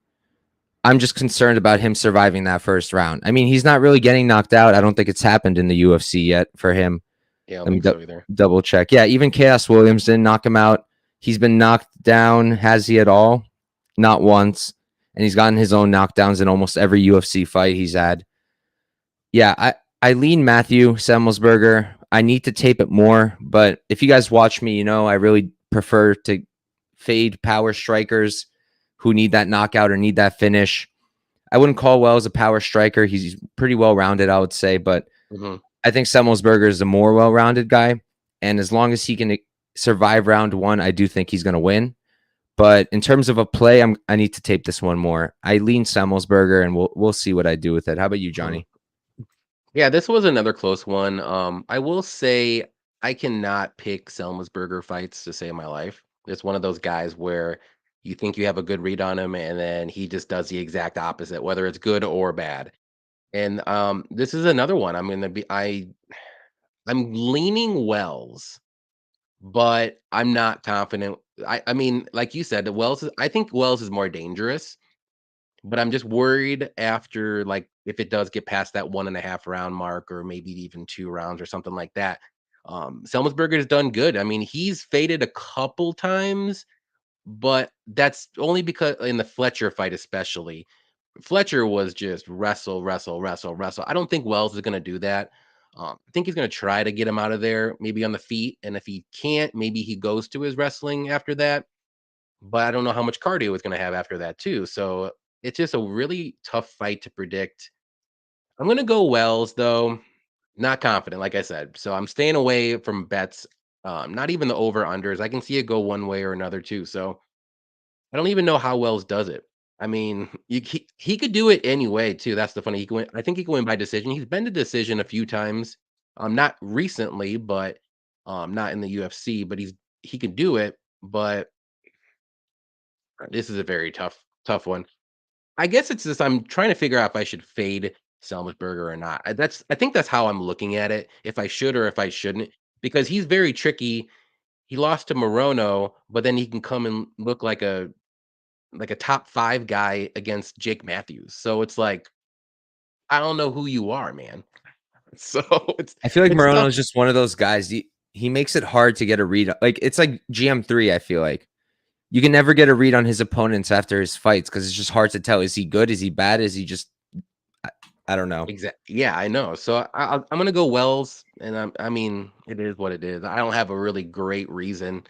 A: I'm just concerned about him surviving that first round. I mean, he's not really getting knocked out. I don't think it's happened in the UFC yet for him.
B: Yeah, I don't
A: Let me
B: think so either.
A: double check. Yeah, even Chaos Williams didn't knock him out. He's been knocked down. Has he at all? Not once. And he's gotten his own knockdowns in almost every UFC fight he's had. Yeah, I lean Matthew Semelsberger. I need to tape it more, but if you guys watch me, you know I really prefer to fade power strikers who need that knockout or need that finish. I wouldn't call Wells a power striker. He's pretty well rounded, I would say, but
B: Hmm.
A: I think Semelsberger is a more well-rounded guy, and as long as he can survive round one, I do think he's going to win. But in terms of a play, I need to tape this one more. I lean Semelsberger, and we'll see what I do with it. How about you,
B: Hmm.
A: Johnny?
B: Yeah, this was another close one. I will say I cannot pick Selmasburger fights to save my life. It's one of those guys where you think you have a good read on him, and then he just does the exact opposite, whether it's good or bad. And this is another one. I'm leaning Wells, but I'm not confident. I mean, like you said, I think Wells is more dangerous, but I'm just worried after, like, if it does get past that 1.5 round mark or maybe even 2 rounds or something like that. Selmasburger has done good. I mean, he's faded a couple times, but that's only because in the Fletcher fight especially. Fletcher was just wrestle, wrestle, wrestle, wrestle. I don't think Wells is gonna do that. I think he's gonna try to get him out of there, maybe on the feet, and if he can't, maybe he goes to his wrestling after that. But I don't know how much cardio he's gonna have after that too. So it's just a really tough fight to predict. I'm gonna go Wells though. Not confident, like I said. So I'm staying away from bets. Not even the over unders. I can see it go one way or another too. So I don't even know how Wells does it. I mean, he could do it anyway too. That's the funny. He can win. I think he can win by decision. He's been to decision a few times. Not recently, but not in the UFC. But he can do it. But this is a very tough one. I guess it's just I'm trying to figure out if I should fade Selmasburger or not. I think that's how I'm looking at it. If I should or if I shouldn't, because he's very tricky. He lost to Morono, but then he can come and look like a top 5 guy against Jake Matthews. So it's like, I don't know who you are, man. So
A: I feel like
B: it's
A: Morono
B: tough.
A: is just one of those guys. He makes it hard to get a read. Like it's like GM3. I feel like you can never get a read on his opponents after his fights because it's just hard to tell. Is he good? Is he bad? Is he just? I, I don't know.
B: Exactly. Yeah, I know. So I'm gonna go Wells, and I mean, it is what it is. I don't have a really great reason.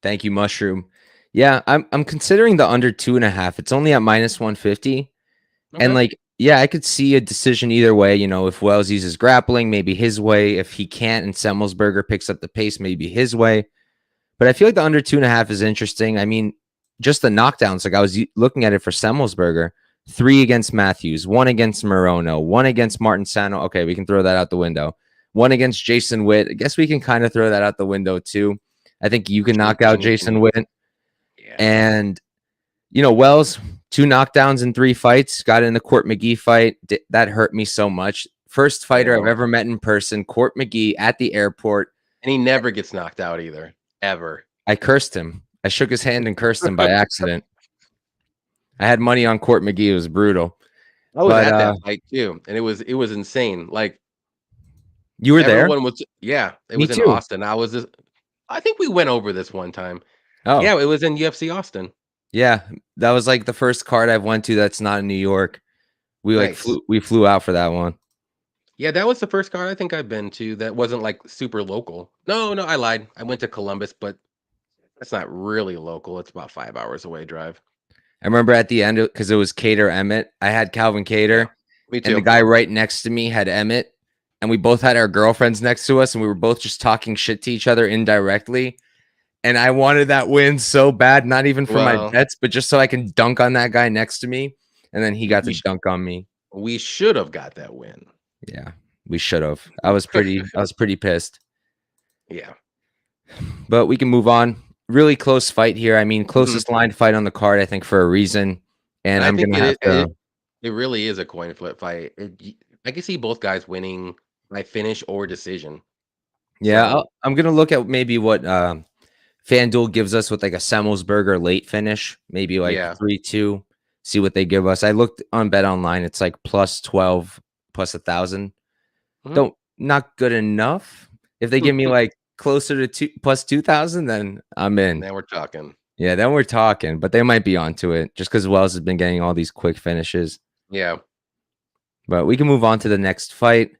A: Thank you, Mushroom. Yeah, I'm considering the under 2.5. It's only at -150. And
B: Okay.
A: like, yeah, I could see a decision either way. You know, if Wells uses grappling, maybe his way. If he can't and Semelsberger picks up the pace, maybe his way. But I feel like the under 2.5 is interesting. I mean, just the knockdowns. Like I was looking at it for Semelsberger, 3 against Matthews, 1 against Morono, 1 against Martin Sano. Okay, we can throw that out the window. 1 against Jason Witt. I guess we can kind of throw that out the window too. I think you can knock out Jason Witt.
B: Yeah.
A: And Wells, 2 knockdowns in 3 fights, got in the Court McGee fight. That hurt me so much. First
B: I
A: fighter I've
B: know.
A: ever met in person, Court McGee at the airport.
B: And he never gets knocked out either, ever.
A: I cursed him. I shook his hand and cursed him by accident. I had money on Court McGee. It was brutal.
B: I was
A: But
B: at that fight too, and it was insane. Like,
A: you were there?
B: everyone was yeah, it
A: Me
B: was in
A: too.
B: Austin. I think we went over this one time.
A: Oh,
B: Yeah, it was in UFC Austin.
A: yeah. That was like the first card I've went to that's not in New York. We like
B: Nice.
A: flew out for that one.
B: Yeah, that was the first card I think I've been to that wasn't, like, super local. No, I lied. I went to Columbus, but that's not really local. It's about 5 hours away drive.
A: I remember at the end because it was Cater Emmett. I had Calvin
B: Yeah,
A: Cater,
B: me
A: and the
B: too.
A: guy right next to me had Emmett, and we both had our girlfriends next to us, and we were both just talking shit to each other indirectly. And I wanted that win so bad, not even for my
B: Well,
A: bets, but just so I can dunk on that guy next to me. And then he got
B: we
A: to
B: sh
A: dunk on me.
B: we should have got that win.
A: Yeah, we should have. I was pretty pissed.
B: Yeah.
A: But we can move on. Really close fight here. I mean,
B: Mhm.
A: closest line fight on the card, I think, for a reason. And
B: And I
A: I'm
B: think
A: gonna
B: it
A: have
B: it
A: to.
B: it really is a coin flip fight. I can see both guys winning by finish or decision.
A: Yeah,
B: So,
A: I'm gonna look at maybe what FanDuel gives us with like a Semelsberger late finish, maybe like
B: yeah.
A: 3-2. See what they give us. I looked on Bet Online. It's like +12, +1,000.
B: Mhm.
A: Don't not good enough. If they give me like closer to +2,000, then I'm in.
B: Now we're talking.
A: Yeah, then we're talking. But they might be onto it just because Wells has been getting all these quick finishes.
B: Yeah.
A: But we can move on to the next fight.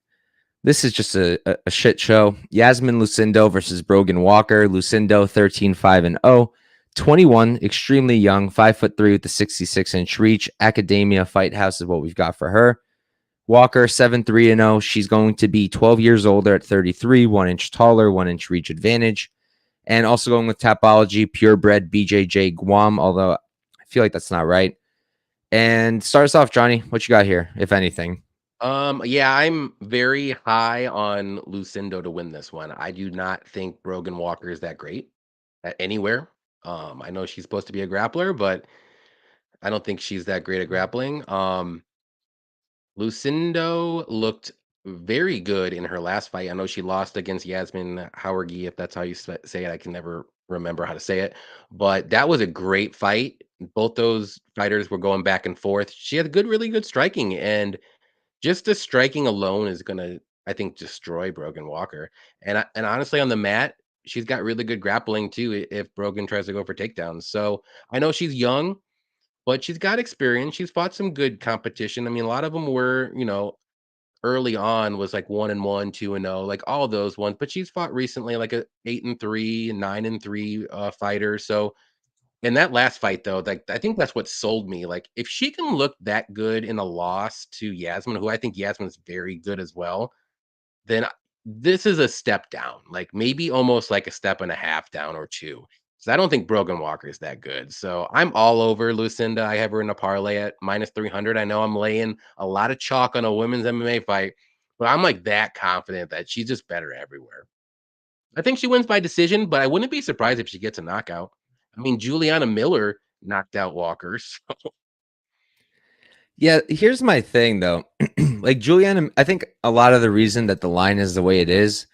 A: This is just a shit show. Iasmin Lucindo versus Brogan Walker. Lucindo 13-5-0. 21, extremely young, 5'3" with the 66-inch reach. Academia Fight House is what we've got for her. Walker 7-3-0. She's going to be 12 years older at 33, 1 inch taller, 1 inch reach advantage. And also going with Tapology, purebred BJJ Guam, although I feel like that's not right. And start us off, Johnny. What you got here, if anything?
B: Yeah, I'm very high on Lucindo to win this one. I do not think Brogan Walker is that great at anywhere. I know she's supposed to be a grappler, but I don't think she's that great at grappling. Lucindo looked very good in her last fight. I know she lost against Yasmin Howergy, if that's how you say it. I can never remember how to say it, but that was a great fight. Both those fighters were going back and forth. She had good, really good striking, and just the striking alone is gonna, I think, destroy Brogan Walker. And honestly, on the mat, she's got really good grappling too. If Brogan tries to go for takedowns, so I know she's young, but she's got experience. She's fought some good competition. I mean, a lot of them were, early on was like 1-1, 2-0, like all those ones. But she's fought recently like a 8-3, 9-3 fighter. So in that last fight though, like I think that's what sold me. Like if she can look that good in a loss to Yasmin, who I think Yasmin's very good as well, then this is a step down, like maybe almost like a step and a half down or two. So I don't think Brogan Walker is that good. So I'm all over Lucinda. I have her in a parlay at -300. I know I'm laying a lot of chalk on a women's MMA fight, but I'm like that confident that she's just better everywhere. I think she wins by decision, but I wouldn't be surprised if she gets a knockout. I mean, Juliana Miller knocked out Walker.
A: Yeah, here's my thing though. Like Juliana, I think a lot of the reason that the line is the way it is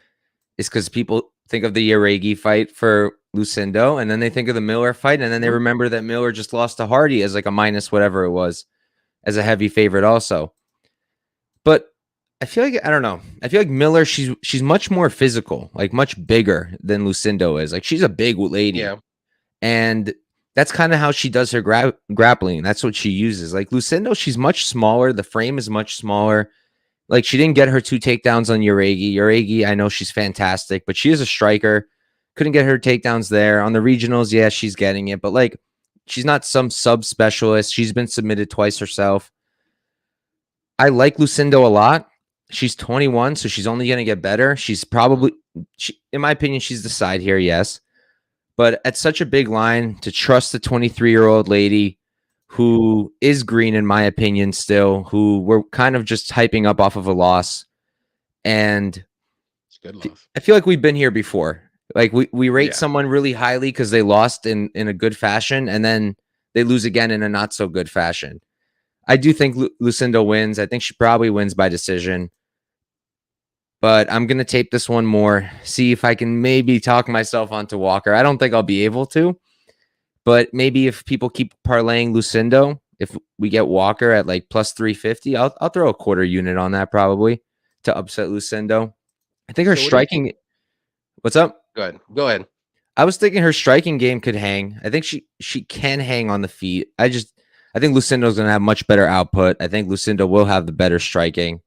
A: because people think of the Yaregi fight for Lucindo, and then they think of the Miller fight, and then they
B: Mhm.
A: remember that Miller just lost to Hardy as like a minus whatever it was, as a heavy favorite also. But I feel like I don't know. I feel like Miller, she's much more physical, like much bigger than Lucindo is. Like she's a big lady,
B: Yeah.
A: and that's kind of how she does her grappling. That's what she uses. Like Lucindo, she's much smaller. The frame is much smaller. Like she didn't get her 2 takedowns on Yaregi. Yaregi, I know she's fantastic, but she is a striker. Couldn't get her takedowns there on the regionals. Yeah, she's getting it, but like she's not some sub specialist. She's been submitted twice herself. I like Lucindo a lot. She's 21, so she's only going to get better. She's probably, in my opinion, she's the side here, yes. But at such a big line, to trust the 23-year-old lady who is green, in my opinion, still, who we're kind of just hyping up off of a loss. And
B: It's a good loss.
A: I feel like we've been here before. Like we rate
B: Yeah.
A: someone really highly because they lost in a good fashion, and then they lose again in a not so good fashion. I do think Lucindo wins. I think she probably wins by decision. But I'm going to tape this one more, see if I can maybe talk myself onto Walker. I don't think I'll be able to, but maybe if people keep parlaying Lucindo, if we get Walker at like plus 350, I'll throw a quarter unit on that probably to upset Lucindo. I think her
B: So what do you think?
A: striking. What's up?
B: Go ahead. Go ahead.
A: I was thinking her striking game could hang. I think she can hang on the feet. I think Lucindo's going to have much better output. I think Lucindo will have the better striking.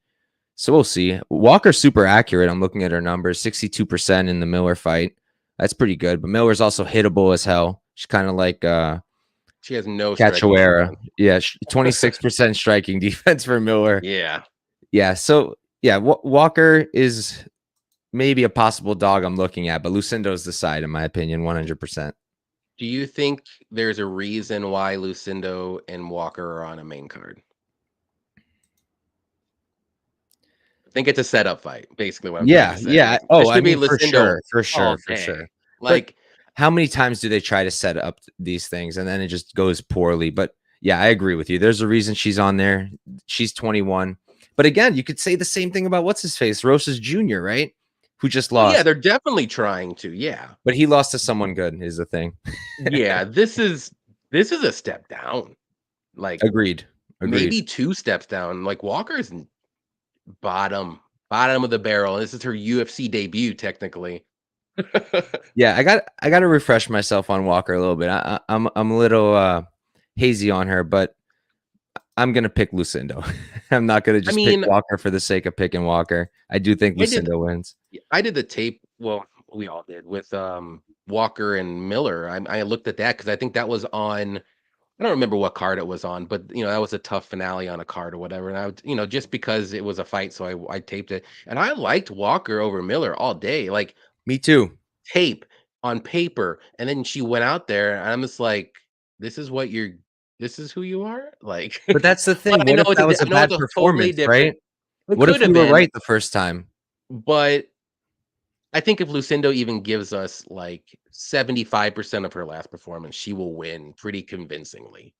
A: So we'll see. Walker's super accurate. I'm looking at her numbers, 62% in the Miller fight. That's pretty good. But Miller's also hittable as hell. She's kind of like
B: She has no striking
A: Cachoeira.
B: defense.
A: Yeah, 26% striking defense for Miller.
B: Yeah.
A: Yeah, so yeah, Walker is maybe a possible dog I'm looking at, but Lucindo's the side in my opinion, 100%.
B: Do you think there's a reason why Lucindo and Walker are on a main card? I think it's a setup fight, basically what I'm trying
A: Yeah,
B: to
A: yeah.
B: say.
A: Oh, I
B: Especially
A: mean,
B: with Lucindo
A: for sure,
B: all
A: for
B: day.
A: sure. But
B: Like,
A: how many times do they try to set up these things and then it just goes poorly? But yeah, I agree with you. There's a reason she's on there. She's 21. But again, you could say the same thing about what's his face, Rosas Jr., right? Who just
B: oh yeah,
A: lost.
B: they're definitely trying to. Yeah.
A: But he lost to someone good, is the thing.
B: Yeah, this is a step down. Like
A: Agreed. Agreed.
B: maybe 2 steps down. Like Walker's bottom of the barrel. This is her UFC debut technically.
A: Yeah, I got to refresh myself on Walker a little bit. I'm a little hazy on her, but I'm gonna pick Lucindo. I'm not gonna
B: I
A: just pick
B: mean,
A: Walker for the sake of picking Walker. I do think
B: I did
A: Lucindo wins.
B: I did the tape, well, we all did with, Walker and Miller. I looked at that because I think that was on, I don't remember what card it was on, but, that was a tough finale on a card or whatever, and I would, just because it was a fight, so I taped it, and I liked Walker over Miller all day, like,
A: Me too.
B: tape, on paper, and then she went out there, and I'm just like, "This is what you're this is who you are?" Like,
A: But that's the
B: but
A: thing.
B: I
A: What
B: know
A: if
B: it's
A: that was a
B: I know
A: bad
B: it's a totally
A: performance,
B: different.
A: right?
B: It
A: What
B: could
A: if we
B: have
A: were
B: been,
A: right the first time?
B: but I think if Lucindo even gives us like 75% of her last performance, she will win pretty convincingly.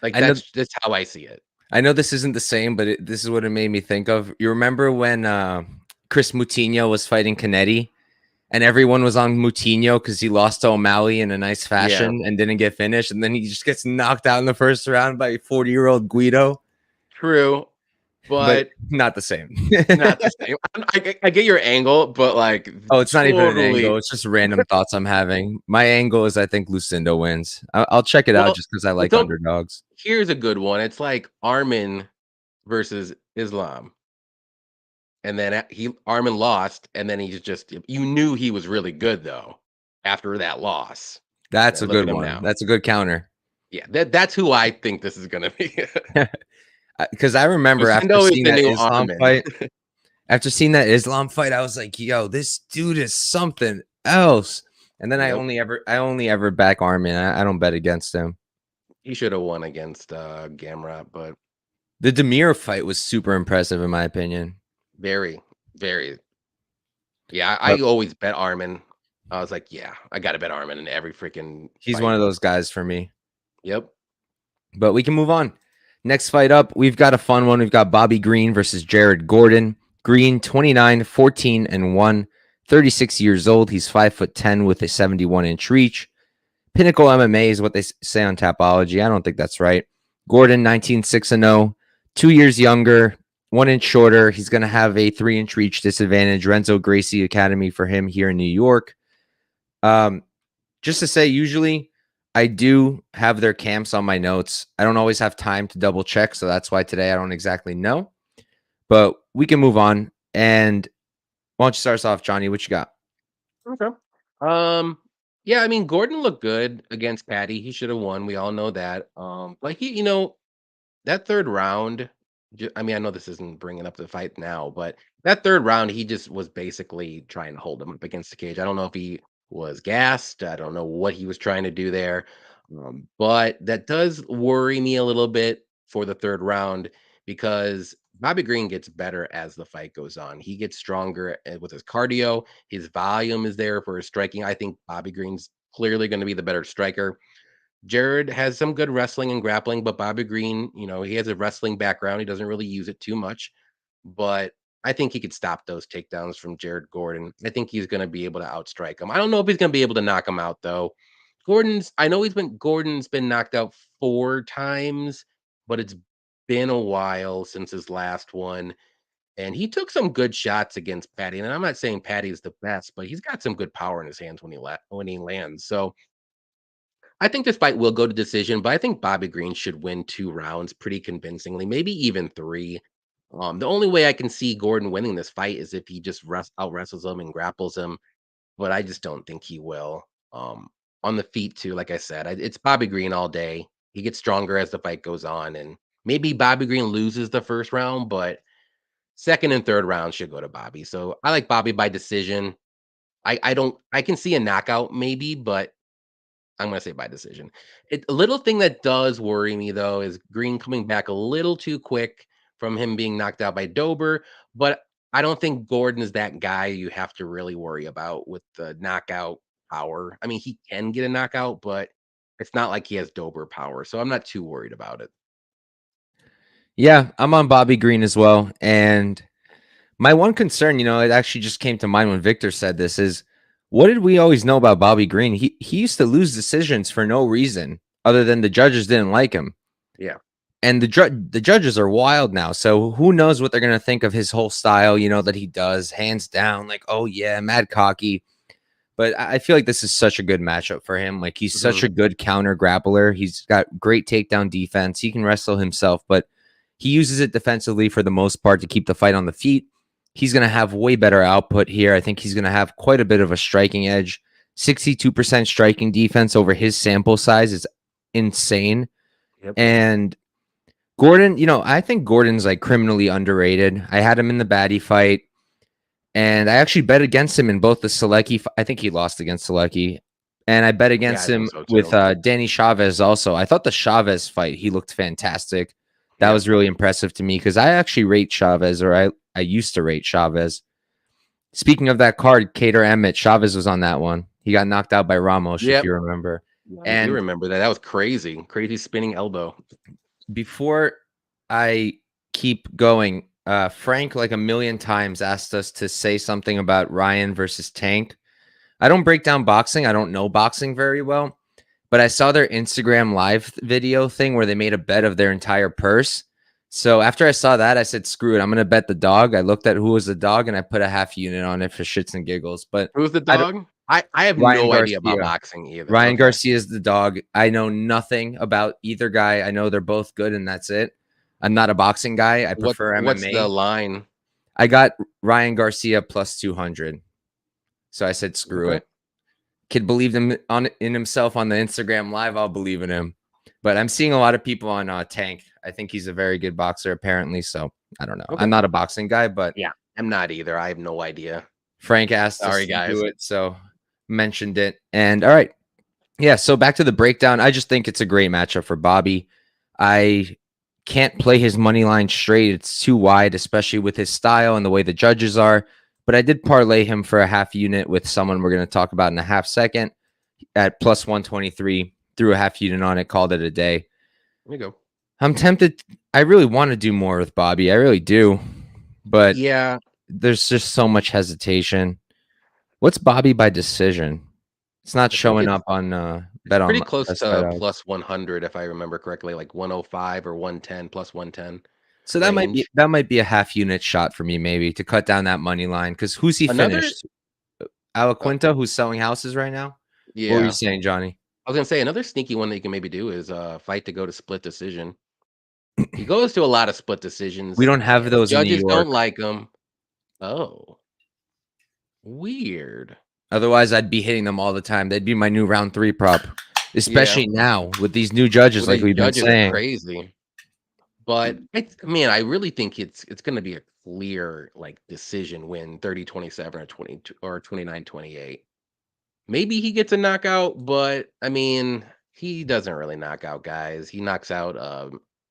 B: Like
A: I know
B: that's how I see it.
A: I know this isn't the same, but this is what it made me think of. You remember when Chris Moutinho was fighting Canetti and everyone was on Moutinho because he lost to O'Malley in a nice
B: Yeah,
A: fashion and didn't get finished, and then he just gets knocked out in the first round by 40-year-old Guido,
B: true,
A: but
B: but
A: not the same.
B: not the same. I get your angle, but like
A: Oh, it's not even an angle.
B: totally.
A: It's just random thoughts I'm having. My angle is I think Lucindo wins. I'll check it out
B: Well,
A: just because I
B: but
A: like
B: don't.
A: underdogs.
B: Here's a good one. It's like Armin versus Islam, and then he Armin lost, and then he's just you knew he was really good though after that loss.
A: That's
B: Now
A: a
B: look
A: good
B: at him
A: one.
B: now.
A: That's a good counter.
B: Yeah, that's who I think this is gonna be.
A: Because I remember after
B: Lucindo is
A: seeing
B: the
A: that
B: new
A: Islam
B: Armin.
A: fight, I was like, "Yo, this dude is something else." And then
B: Yep,
A: I only ever back Armin. I don't bet against him.
B: he should have won against Gamrot, but
A: The Demir fight was super impressive in my opinion.
B: very, very. Yeah, I
A: But
B: always bet Armin. I was like, yeah, I got to bet Armin in every freaking
A: he's one
B: fight.
A: of those guys for me.
B: Yep.
A: But we can move on. Next fight up, we've got a fun one. We've got Bobby Green versus Jared Gordon. Green, 29, 14, and 1, 36 years old. He's 5'10" with a 71-inch reach. Pinnacle MMA is what they say on Tapology. I don't think that's right. Gordon, 19, 6 and 0, 2 years younger, 1 inch shorter. He's going to have a 3-inch reach disadvantage. Renzo Gracie Academy for him here in New York. Just to say, usually I do have their camps on my notes. I don't always have time to double check, so that's why today I don't exactly know. But we can move on. And why don't you start us off, Johnny? What you got?
B: Okay. Um, yeah, I mean, Gordon looked good against Patty. He should have won. We all know that. But that 3rd round, I mean, I know this isn't bringing up the fight now, but that 3rd round, he just was basically trying to hold him up against the cage. I don't know if he was gassed. I don't know what he was trying to do there. But that does worry me a little bit for the 3rd round because Bobby Green gets better as the fight goes on. He gets stronger with his cardio. His volume is there for his striking. I think Bobby Green's clearly going to be the better striker. Jared has some good wrestling and grappling, but Bobby Green, he has a wrestling background. He doesn't really use it too much, but I think he could stop those takedowns from Jared Gordon. I think he's going to be able to outstrike him. I don't know if he's going to be able to knock him out though. Gordon's been knocked out 4 times, but it's been a while since his last one. And he took some good shots against Patty. And I'm not saying Patty's the best, but he's got some good power in his hands when he lands. So I think this fight will go to decision, but I think Bobby Green should win 2 rounds pretty convincingly, maybe even 3. The only way I can see Gordon winning this fight is if he just out wrestles him and grapples him, but I just don't think he will. On the feet too, like I said, it's Bobby Green all day. He gets stronger as the fight goes on, and maybe Bobby Green loses the first round, but second and third round should go to Bobby. So I like Bobby by decision. I don't I can see a knockout maybe, but I'm gonna say by decision. A little thing that does worry me though is Green coming back a little too quick from him being knocked out by Dober, but I don't think Gordon is that guy you have to really worry about with the knockout power. I mean, he can get a knockout, but it's not like he has Dober power, so I'm not too worried about it.
A: Yeah, I'm on Bobby Green as well. And my one concern, it actually just came to mind when Victor said this is what did we always know about Bobby Green? He used to lose decisions for no reason other than the judges didn't like him.
B: Yeah.
A: And the judges are wild now. So who knows what they're going to think of his whole style, that he does hands down like, "Oh yeah, mad cocky." But I feel like this is such a good matchup for him. Like he's such
B: Mhm.
A: a good counter grappler. He's got great takedown defense. He can wrestle himself, but he uses it defensively for the most part to keep the fight on the feet. He's going to have way better output here. I think he's going to have quite a bit of a striking edge. 62% striking defense over his sample size is insane.
B: Yep.
A: And Gordon, I think Gordon's like criminally underrated. I had him in the baddie fight. And I actually bet against him in both the Selecki. I think he lost against Selecki. And I bet
B: Yeah,
A: against
B: I think
A: him
B: so
A: with
B: too.
A: Danny Chavez also. I thought the Chavez fight, he looked fantastic. That
B: Yeah.
A: was really impressive to me because I actually rate Chavez, or I used to rate Chavez. Speaking of that card, Cater Emmett, Chavez was on that one. He got knocked out by Ramos, if
B: Yep.
A: you remember.
B: I do
A: And
B: remember that. That was crazy. Crazy spinning elbow.
A: before I keep going, Frank, like a million times, asked us to say something about Ryan versus Tank. I don't break down boxing. I don't know boxing very well, but I saw their Instagram live video thing where they made a bet of their entire purse. So after I saw that, I said, screw it. I'm going to bet the dog. I looked at who was the dog and I put a half unit on it for shits and giggles. But
B: Who's the
A: I don't,
B: dog? I have
A: Ryan
B: no idea about
A: Garcia.
B: boxing either.
A: Ryan
B: Okay.
A: Garcia is the dog. I know nothing about either guy. I know they're both good and that's it. I'm not a boxing guy. I prefer
B: What's the
A: MMA.
B: line?
A: I got Ryan Garcia plus 200. So I said, screw
B: Okay.
A: it. Kid believed in himself on the Instagram live. I'll believe in him. But I'm seeing a lot of people on Tank. I think he's a very good boxer, apparently. So I don't know.
B: Okay.
A: I'm not a boxing guy, but
B: Yeah, I'm not either. I have no idea.
A: Frank asked us
B: Sorry,
A: to
B: guys.
A: do it, so mentioned it. And all right. Yeah, so back to the breakdown. I just think it's a great matchup for Bobby. I can't play his money line straight. It's too wide, especially with his style and the way the judges are. But I did parlay him for a half unit with someone we're going to talk about in a half second at plus 123. Threw a half unit on it, called it a day.
B: There you go.
A: I'm tempted. I really want to do more with Bobby. I really do. But
B: yeah,
A: there's just so much hesitation. What's Bobby by decision? It's not showing up on bet on
B: pretty close
A: Best
B: to
A: Bet Odds.
B: plus 100 if I remember correctly, like 105 or 110 plus 110.
A: So that
B: range.
A: might be a half unit shot for me, maybe to cut down that money line. Because who's he finished? Alaquinta, who's selling houses right now.
B: Yeah.
A: What were you saying, Johnny?
B: I was gonna say another sneaky one that you can maybe do is fight to go to split decision. He goes to a lot of split decisions.
A: We don't have those in New
B: Judges
A: York.
B: don't like him. Oh, weird.
A: Otherwise, I'd be hitting them all the time. They'd be my new round 3 prop, especially now with these new judges, like we've been saying.
B: Crazy. But I really think it's going to be a clear like decision win, 30-27 or 22 or 29-28. Maybe he gets a knockout, but I mean, he doesn't really knock out guys. He knocks out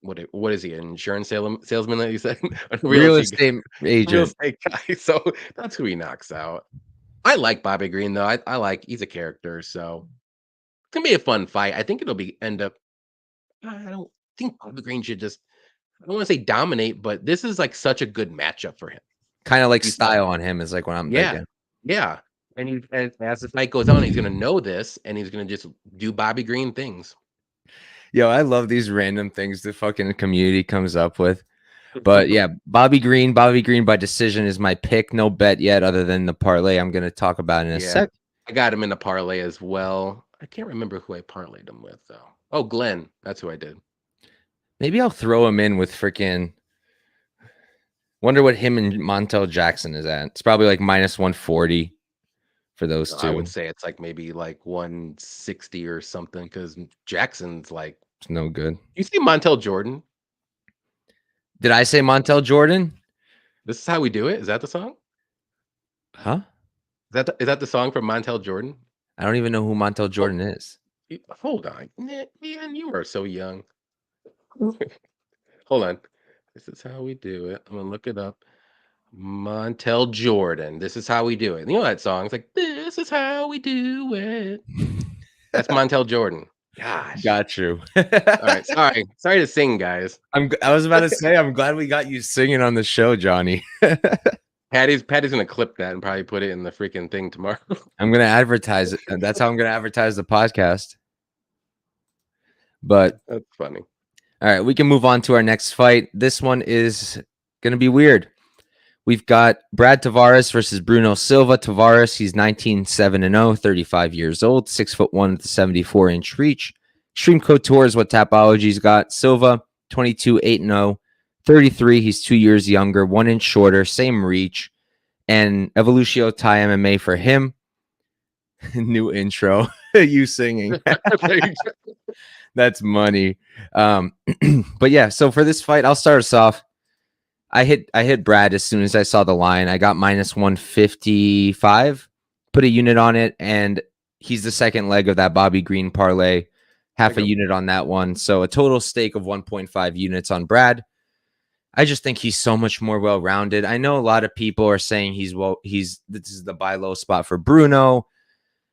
B: what is he, an insurance salesman that you said? A
A: Real estate agent.
B: Real estate guy. So that's who he knocks out. I like Bobby Green though. I like he's a character, so it's gonna be a fun fight. I think it'll end up. I don't think Bobby Green should just. I don't want to say dominate, but this is like such a good matchup for him.
A: Kind of like style on him is like what I'm thinking.
B: Yeah. And as the fight goes on, he's gonna know this, and he's gonna just do Bobby Green things.
A: Yo, I love these random things the fucking community comes up with. But yeah, Bobby Green by decision is my pick. No bet yet, other than the parlay I'm going to talk about in a sec.
B: I got him in the parlay as well. I can't remember who I parlayed him with though. Oh, Glenn, that's who I did.
A: Maybe I'll throw him in with freaking. Wonder what him and Montel Jackson is at. It's probably like minus 140 for those two.
B: I would say it's like maybe like 160 or something because Jackson's like
A: it's no good.
B: You see Montel Jordan?
A: Did I say Montel Jordan?
B: This is how we do it. Is that the song?
A: Huh?
B: Is that the song from Montel Jordan?
A: I don't even know who Montel Jordan is.
B: Hold on, man, you are so young. Hold on. This is how we do it. I'm gonna look it up. Montel Jordan. This is how we do it. You know that song? It's like this is how we do it. That's Montel Jordan. Gosh.
A: Got you.
B: All right. Sorry to sing, guys.
A: I was about to say, I'm glad we got you singing on the show, Johnny.
B: Patty's gonna clip that and probably put it in the freaking thing tomorrow.
A: I'm gonna advertise it. That's how I'm gonna advertise the podcast. But
B: that's funny.
A: All right, we can move on to our next fight. This one is gonna be weird. We've got Brad Tavares versus Bruno Silva. Tavares, he's 19-7-0, 35 years old, 6'1" with a 74-inch reach. Extreme Couture is what Tapology's got. Silva, 22-8-0, 33. He's 2 years younger, 1 inch shorter, same reach. And Evolutio Thai MMA for him. New intro. You singing. That's money. But yeah, so for this fight, I'll start us off. I hit Brad as soon as I saw the line. I got minus 155, put a unit on it, and he's the second leg of that Bobby Green parlay. half a unit on that one. So a total stake of 1.5 units on Brad. I just think he's so much more well-rounded. I know a lot of people are saying this is the buy low spot for Bruno.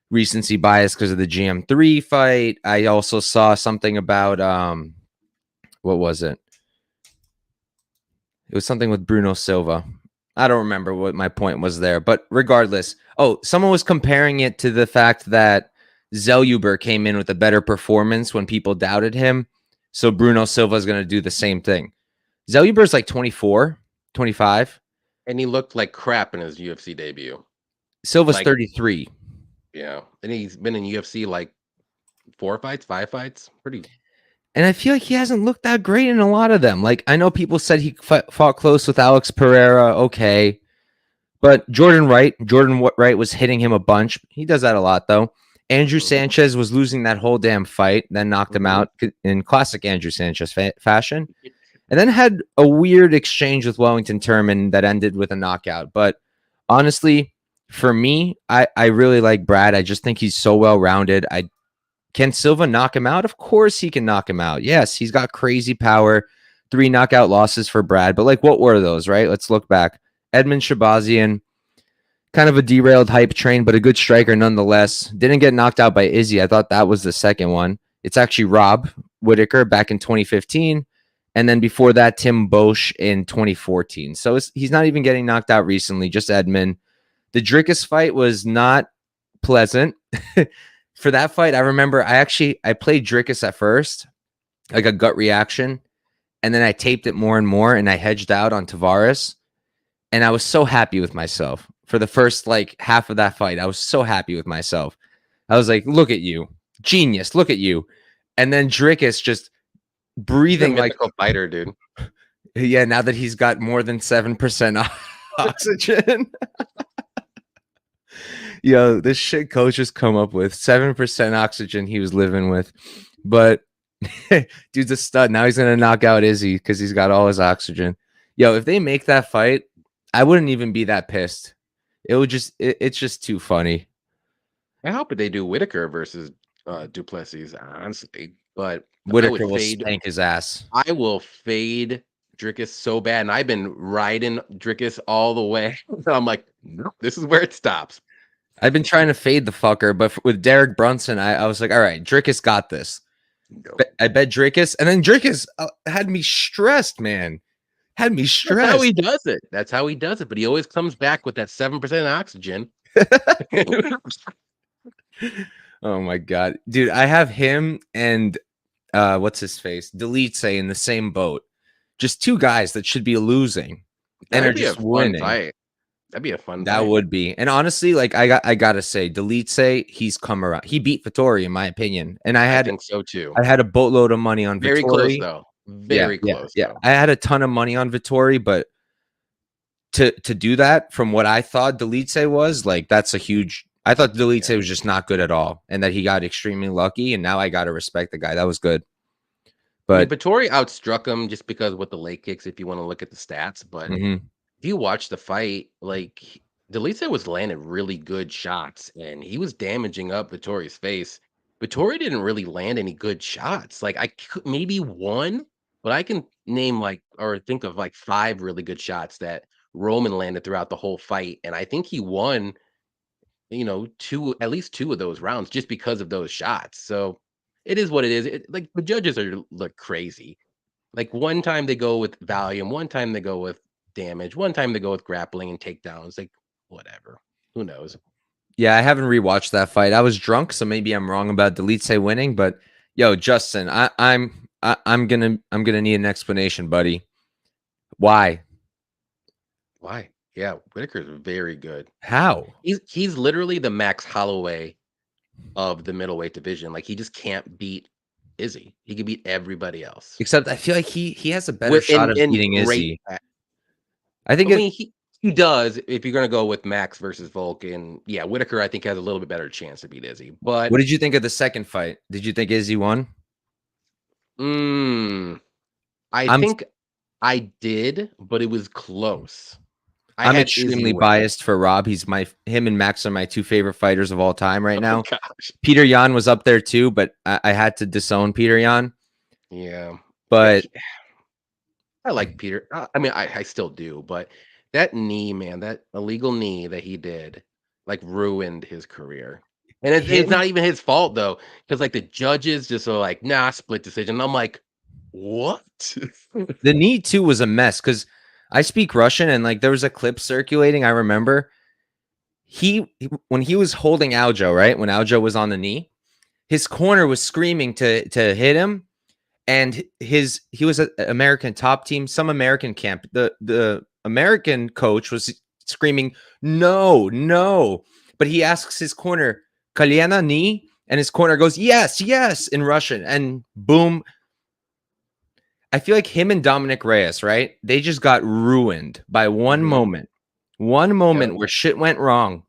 A: Recency bias because of the GM3 fight. I also saw something about what was it? It was something with Bruno Silva. I don't remember what my point was there, but regardless. Oh, someone was comparing it to the fact that Zelluber came in with a better performance when people doubted him. So Bruno Silva is going to do the same thing. Zelluber is like 24, 25.
B: And he looked like crap in his UFC debut.
A: Silva's
B: Like,
A: 33.
B: yeah. And he's been in UFC like 4 fights, 5 fights. Pretty.
A: And I feel like he hasn't looked that great in a lot of them. Like, I know people said he fought close with Alex Pereira. Okay. But Jordan Wright was hitting him a bunch. He does that a lot, though. Andrew Sanchez was losing that whole damn fight, then knocked him out in classic Andrew Sanchez fashion. And then had a weird exchange with Wellington Turman that ended with a knockout. But honestly, for me, I really like Brad. I just think he's so well-rounded. Can Silva knock him out? Of course he can knock him out. Yes, he's got crazy power. 3 knockout losses for Brad. But, like, what were those, right? Let's look back. Edmund Shabazian, kind of a derailed hype train, but a good striker nonetheless. Didn't get knocked out by Izzy. I thought that was the second one. It's actually Rob Whitaker back in 2015. And then before that, Tim Bosch in 2014. So he's not even getting knocked out recently, just Edmund. The Drickus fight was not pleasant. For that fight, I remember I played Drickus at first, like a gut reaction. And then I taped it more and more, and I hedged out on Tavares. And I was so happy with myself for the first like half of that fight. I was so happy with myself. I was like, look at you, genius, look at you. And then Drickus just breathing like
B: a fighter, dude.
A: Yeah, now that he's got more than 7% oxygen. Yo, this shit coach just come up with 7% oxygen he was living with. But dude's a stud. Now he's gonna knock out Izzy because he's got all his oxygen. Yo, if they make that fight, I wouldn't even be that pissed. It's just too funny.
B: I hope they do Whitaker versus Duplessis, honestly. But
A: Whitaker will spank his ass.
B: I will fade Drickus so bad, and I've been riding Drickus all the way. I'm like, nope, this is where it stops.
A: I've been trying to fade the fucker, but with Derek Brunson, I was like, all right, Drickus got this. Nope. I bet Drickus, and then Drickus had me stressed, man. Had me stressed.
B: That's how he does it. That's how he does it. But he always comes back with that 7% oxygen.
A: Oh my god, dude! I have him and what's his face, Delete in the same boat. Just 2 guys that should be losing and are just winning.
B: Fight. That'd be a fun.
A: That
B: fight.
A: would be. And honestly, like I gotta say, Delete he's come around. He beat Vettori in my opinion, and I
B: think so too.
A: I had a boatload of money on
B: Very
A: Vettori.
B: Close though. Very close.
A: Yeah, I had a ton of money on Vettori, but to do that from what I thought Delete was, like, that's a huge. I thought Delete was just not good at all, and that he got extremely lucky. And now I gotta respect the guy. That was good. But
B: Vettori outstruck him just because with the leg kicks, if you want to look at the stats. But if you watch the fight, like, Delete was landing really good shots, and he was damaging up Vettori's face. Vettori didn't really land any good shots. Like, I could maybe one, but I can name or think of 5 really good shots that Roman landed throughout the whole fight, and I think he won. At least 2 of those rounds just because of those shots. So it is what it is. Like, the judges look crazy. Like, one time they go with volume, one time they go with damage, one time they go with grappling and takedowns. Like, whatever. Who knows?
A: Yeah, I haven't rewatched that fight. I was drunk, so maybe I'm wrong about Delete winning. But yo, Justin, I'm gonna need an explanation, buddy. Why?
B: Yeah, Whitaker's very good.
A: How?
B: He's literally the Max Holloway of the middleweight division. Like, he just can't beat Izzy. He can beat everybody else.
A: Except I feel like he has a better shot of beating Izzy. I think
B: he does if you're gonna go with Max versus Volk. And yeah, Whitaker I think has a little bit better chance to beat Izzy. But
A: what did you think of the second fight? Did you think Izzy won?
B: I think I did, but it was close. I
A: I'm
B: had Izzy
A: extremely
B: win.
A: biased for Rob. Him and Max are my two favorite fighters of all time right
B: Oh
A: now.
B: gosh.
A: Peter Yan was up there too, but I had to disown Peter Yan.
B: Yeah. Yeah,
A: But
B: I like Peter. I mean, I still do, but that knee, man, that illegal knee that he did, like, ruined his career. And it's
A: him,
B: not even his fault though, because like the judges just are like, nah, split decision. I'm like, what?
A: the knee too was a mess because I speak Russian and like there was a clip circulating. I remember when he was holding Aljo, right? When Aljo was on the knee, his corner was screaming to hit him, and he was an American top team, some American camp. The American coach was screaming, "No, no!" But he asks his corner, "Kalyana knee," and his corner goes, "Yes, yes," in Russian, and boom. I feel like him and Dominic Reyes, right? They just got ruined by
B: Mhm.
A: one
B: Yep.
A: moment where shit went wrong,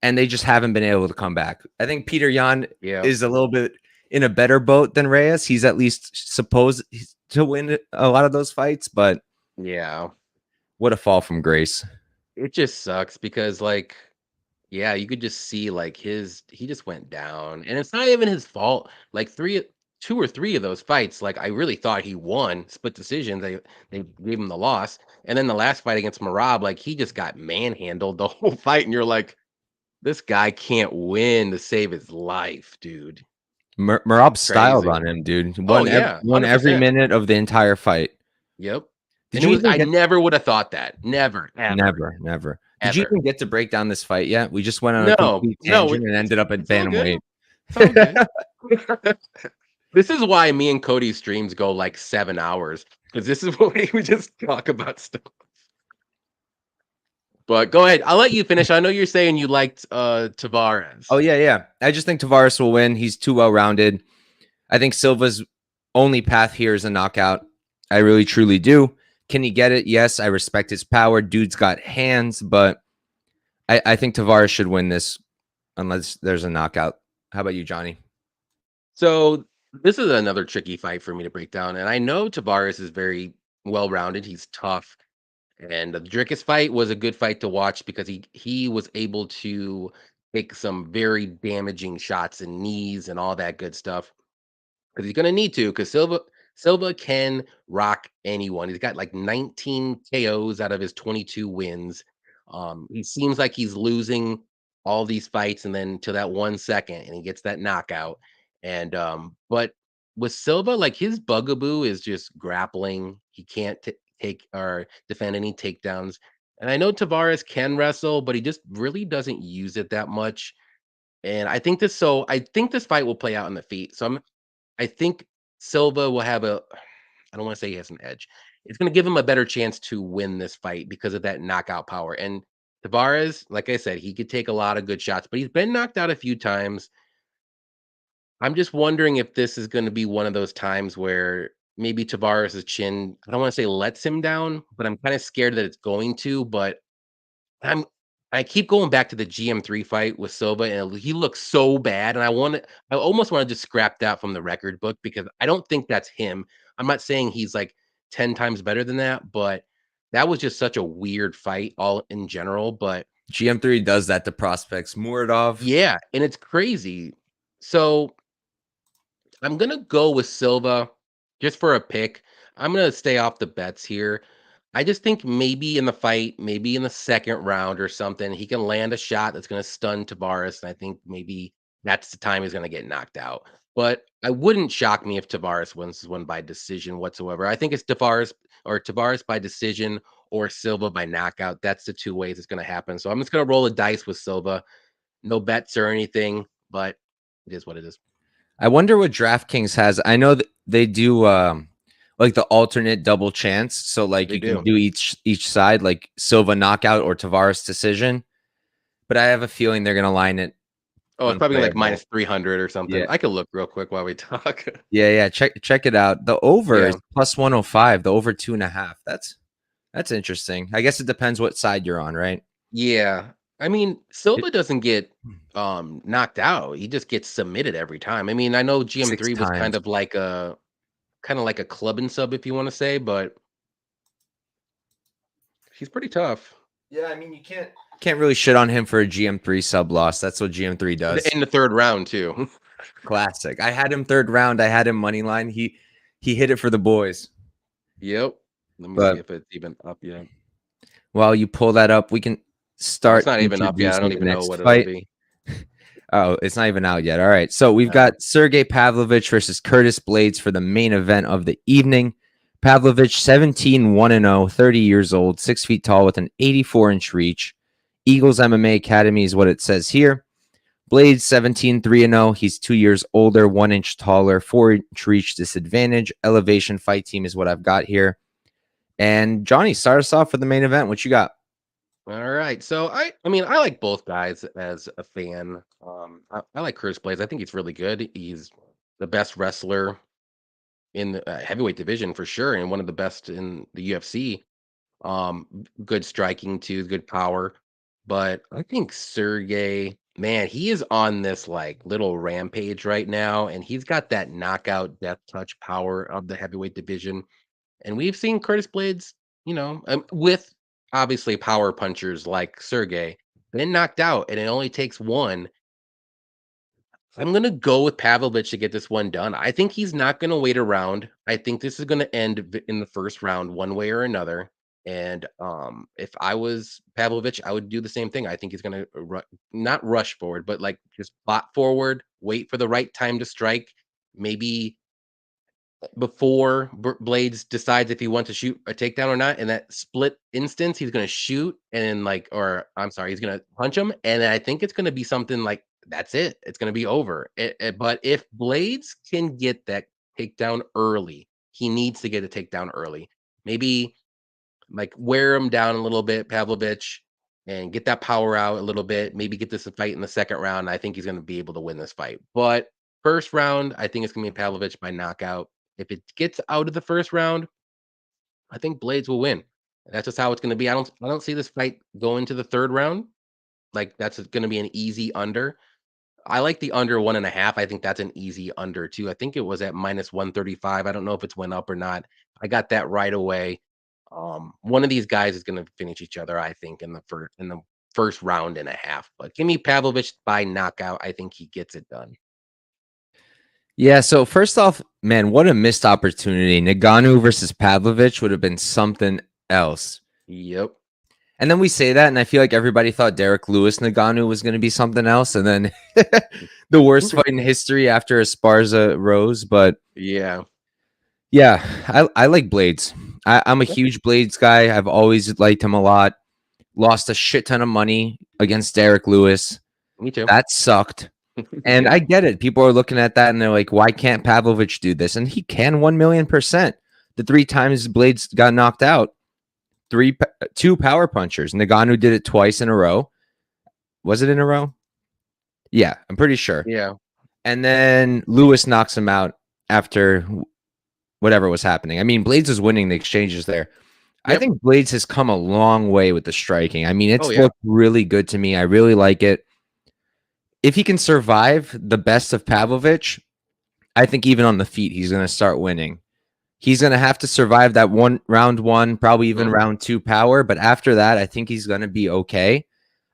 A: and they just haven't been able to come back. I think Peter Yan
B: Yep.
A: is a little bit in a better boat than Reyes. He's at least supposed to win a lot of those fights, but
B: Yeah.
A: what a fall from grace.
B: It just sucks because like, yeah, you could just see like he just went down. And it's not even his fault. Like 2 or 3 of those fights, like I really thought he won split decision. They gave him the loss. And then the last fight against Marab, like he just got manhandled the whole fight. And you're like, this guy can't win to save his life, dude.
A: Marab styled
B: Crazy.
A: on him, dude.
B: Oh yeah,
A: Won every
B: 100%.
A: minute of the entire fight.
B: Yep.
A: Did
B: And it
A: you
B: was
A: even
B: I
A: get
B: never would have thought that. Never, ever,
A: Never, never. Did you
B: ever.
A: even get to break down this fight yet? We just went on a
B: No,
A: complete
B: no,
A: tangent and ended up at
B: it's all good.
A: bantamweight.
B: It's all good. This is why me and Cody's streams go like 7 hours, because this is what we just talk about stuff. But go ahead. I'll let you finish. I know you're saying you liked,
A: Oh
B: Tavares.
A: yeah, yeah. I just think Tavares will win. He's too well rounded. I think Silva's only path here is a knockout. I really truly do. Can he get it? Yes, I respect his power. Dude's got hands, but I think Tavares should win this unless there's a knockout. How about you, Johnny?
B: So, this is another tricky fight for me to break down, and I know Tavares is very well-rounded, he's tough, and the Dricus fight was a good fight to watch because he was able to take some very damaging shots and knees and all that good stuff. 'Cause he's gonna need to, because Silva can rock anyone. He's got, like, 19 KOs out of his 22 wins. He seems like he's losing all these fights and then to that 1 second, and he gets that knockout, but with Silva, like, his bugaboo is just grappling. He can't take or defend any takedowns, and I know Tavares can wrestle, but he just really doesn't use it that much, and I think this fight will play out in the feet, so I think Silva will have a I don't wanna say he has an edge. It's gonna give him a better chance to win this fight because of that knockout power, and Tavares, like I said, he could take a lot of good shots, but he's been knocked out a few times. I'm just wondering if this is gonna be one of those times where maybe Tavares' chin, I don't wanna say lets him down, but I'm kinda scared that it's going to, but I'm I keep going back to the GM3 fight with Silva, and he looks so bad, and I almost wanna just scrap that from the record book because I don't think that's him. I'm not saying he's, like, 10 times better than that, but that was just such a weird fight all in general, but
A: GM3 does that to prospects. Muradov.
B: yeah, and it's crazy. So, I'm gonna go with Silva just for a pick. I'm gonna stay off the bets here. I just think maybe in the fight, maybe in the second round or something, he can land a shot that's gonna stun Tavares, and I think maybe that's the time he's gonna get knocked out. But I wouldn't shock me if Tavares wins this one by decision whatsoever. I think it's Tavares by decision or Silva by knockout. That's the two ways it's gonna happen. So I'm just gonna roll a dice with Silva. No bets or anything, but it is what it is.
A: I wonder what DraftKings has. I know that they do like the alternate double chance. So like
B: They
A: you can
B: do.
A: do each side, like Silva knockout or Tavares decision. But I have a feeling they're gonna line it
B: Oh, it's probably like
A: unplayable.
B: minus 300 or something.
A: Yeah.
B: I could look real quick while we talk.
A: Yeah, yeah. Check it out. The over
B: Yeah.
A: is plus 105, the over 2.5. That's interesting. I guess it depends what side you're on, right?
B: Yeah. I mean,
A: It,
B: Silva doesn't get, knocked out. He just gets submitted every time. I mean, I know
A: six
B: GM3 was
A: times.
B: kinda like a club and sub, if you wanna say, but he's pretty tough.
A: Yeah, I mean, you can't really shit on him for a GM3 sub loss. That's what GM3 does.
B: In the third round too.
A: Classic. I had him third round. I had him money line. He hit it for the boys.
B: Yep. Let me see
A: But
B: if it's even up yet.
A: while you pull that up, we can
B: Oh, it's
A: start
B: not even up yet. I don't
A: introducing the
B: even know
A: next
B: what it'll
A: fight.
B: be.
A: Oh, it's not even out yet. All right. So we've got Sergei Pavlovich versus Curtis Blaydes for the main event of the evening. Pavlovich, 17-1-0, 30 years old, 6 feet tall with an 84-inch reach. Eagles MMA Academy is what it says here. Blaydes, 17-3-0. He's 2 years older, 1 inch taller, 4-inch reach disadvantage. Elevation fight team is what I've got here. And Johnny, start us off for the main event. What you got?
B: All right. So I mean, I like both guys as a fan. I like Curtis Blaydes. I think he's really good. He's the best wrestler in the heavyweight division for sure, and one of the best in the UFC. Good striking too, good power. But I think Sergey, man, he is on this like little rampage right now, and he's got that knockout death touch power of the heavyweight division. And we've seen Curtis Blades, with obviously power punchers like Sergey, been knocked out, and it only takes one. I'm gonna go with Pavlovich to get this one done. I think he's not gonna wait around. I think this is gonna end in the first round, one way or another. And if I was Pavlovich, I would do the same thing. I think he's gonna not rush forward, but like just plot forward, wait for the right time to strike. Maybe before Blades decides if he wants to shoot a takedown or not. In that split instance, he's gonna shoot and or I'm sorry, he's gonna punch him, and I think it's gonna be something like that's it. It's gonna be over. But if Blades can get that takedown early, he needs to get a takedown early. Maybe like wear him down a little bit, Pavlovich, and get that power out a little bit. Maybe get this a fight in the second round. I think he's going to be able to win this fight. But first round, I think it's going to be Pavlovich by knockout. If it gets out of the first round, I think Blades will win. That's just how it's going to be. I don't see this fight going to the third round. Like that's going to be an easy under. I like the under 1.5. I think that's an easy under too. I think it was at -135. I don't know if it's went up or not. I got that right away. One of these guys is going to finish each other, I think, in the first round and a half. But give me Pavlovich by knockout. I think he gets it done.
A: Yeah, so first off, man, what a missed opportunity. Ngannou versus Pavlovich would have been something else.
B: Yep.
A: And then we say that, and I feel like everybody thought Derek Lewis Ngannou was going to be something else, and then the worst fight in history after Esparza rose. But
B: Yeah.
A: yeah, I like Blaydes. I'm a huge Blaydes guy. I've always liked him a lot. Lost a shit ton of money against Derek Lewis.
B: Me too.
A: That sucked. And
B: Yeah.
A: I get it. People are looking at that and they're like, why can't Pavlovich do this? And he can 1,000,000%. The 3 times Blaydes got knocked out, 2 power punchers. Ngannou did it twice in a row. Was it in a row? Yeah, I'm pretty sure.
B: Yeah.
A: And then Lewis knocks him out after whatever was happening. I mean, Blaydes was winning the exchanges there. I
B: Yep.
A: think Blaydes has come a long way with the striking. I mean, it's
B: Oh yeah.
A: looked really good to me. I really like it. If he can survive the best of Pavlovich, I think even on the feet, he's going to start winning. He's going to have to survive that round one, probably even round 2 power. But after that, I think he's going to be okay.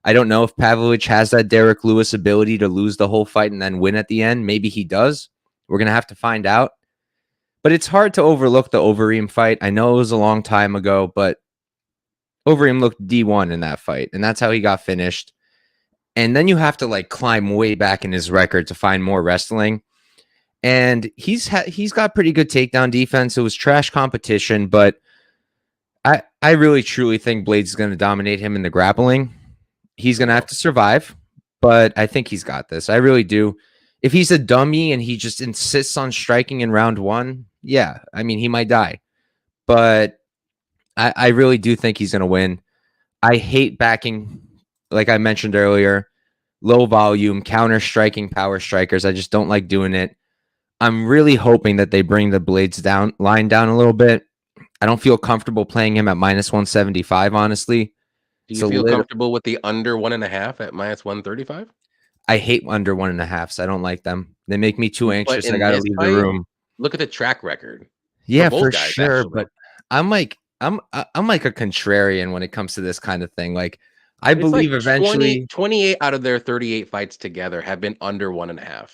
A: I don't know if Pavlovich has that Derek Lewis ability to lose the whole fight and then win at the end. Maybe he does. We're going to have to find out. But it's hard to overlook the Overeem fight. I know it was a long time ago, but Overeem looked D1 in that fight, and that's how he got finished. And then you have to like climb way back in his record to find more wrestling. And he's got pretty good takedown defense. It was trash competition, but I really truly think Blaydes is going to dominate him in the grappling. He's going to have to survive, but I think he's got this. I really do. If he's a dummy and he just insists on striking in round 1, yeah, I mean, he might die. But I really do think he's going to win. I hate backing, like I mentioned earlier, low volume, counter striking power strikers. I just don't like doing it. I'm really hoping that they bring the Blaydes line down a little bit. I don't feel comfortable playing him at -175, honestly.
B: Do you feel comfortable with the under 1.5 at -135?
A: I hate under 1.5s. I don't like them. They make me too
B: But
A: anxious. I
B: in
A: got to
B: this
A: leave the
B: fight,
A: room.
B: look at the track record for
A: Yeah,
B: both
A: for
B: guys,
A: sure.
B: actually.
A: But I'm like, I'm like a contrarian when it comes to this kind of thing. Like, I
B: It's
A: believe
B: like
A: eventually,
B: 28 out of their 38 fights together have been under 1.5
A: yeah.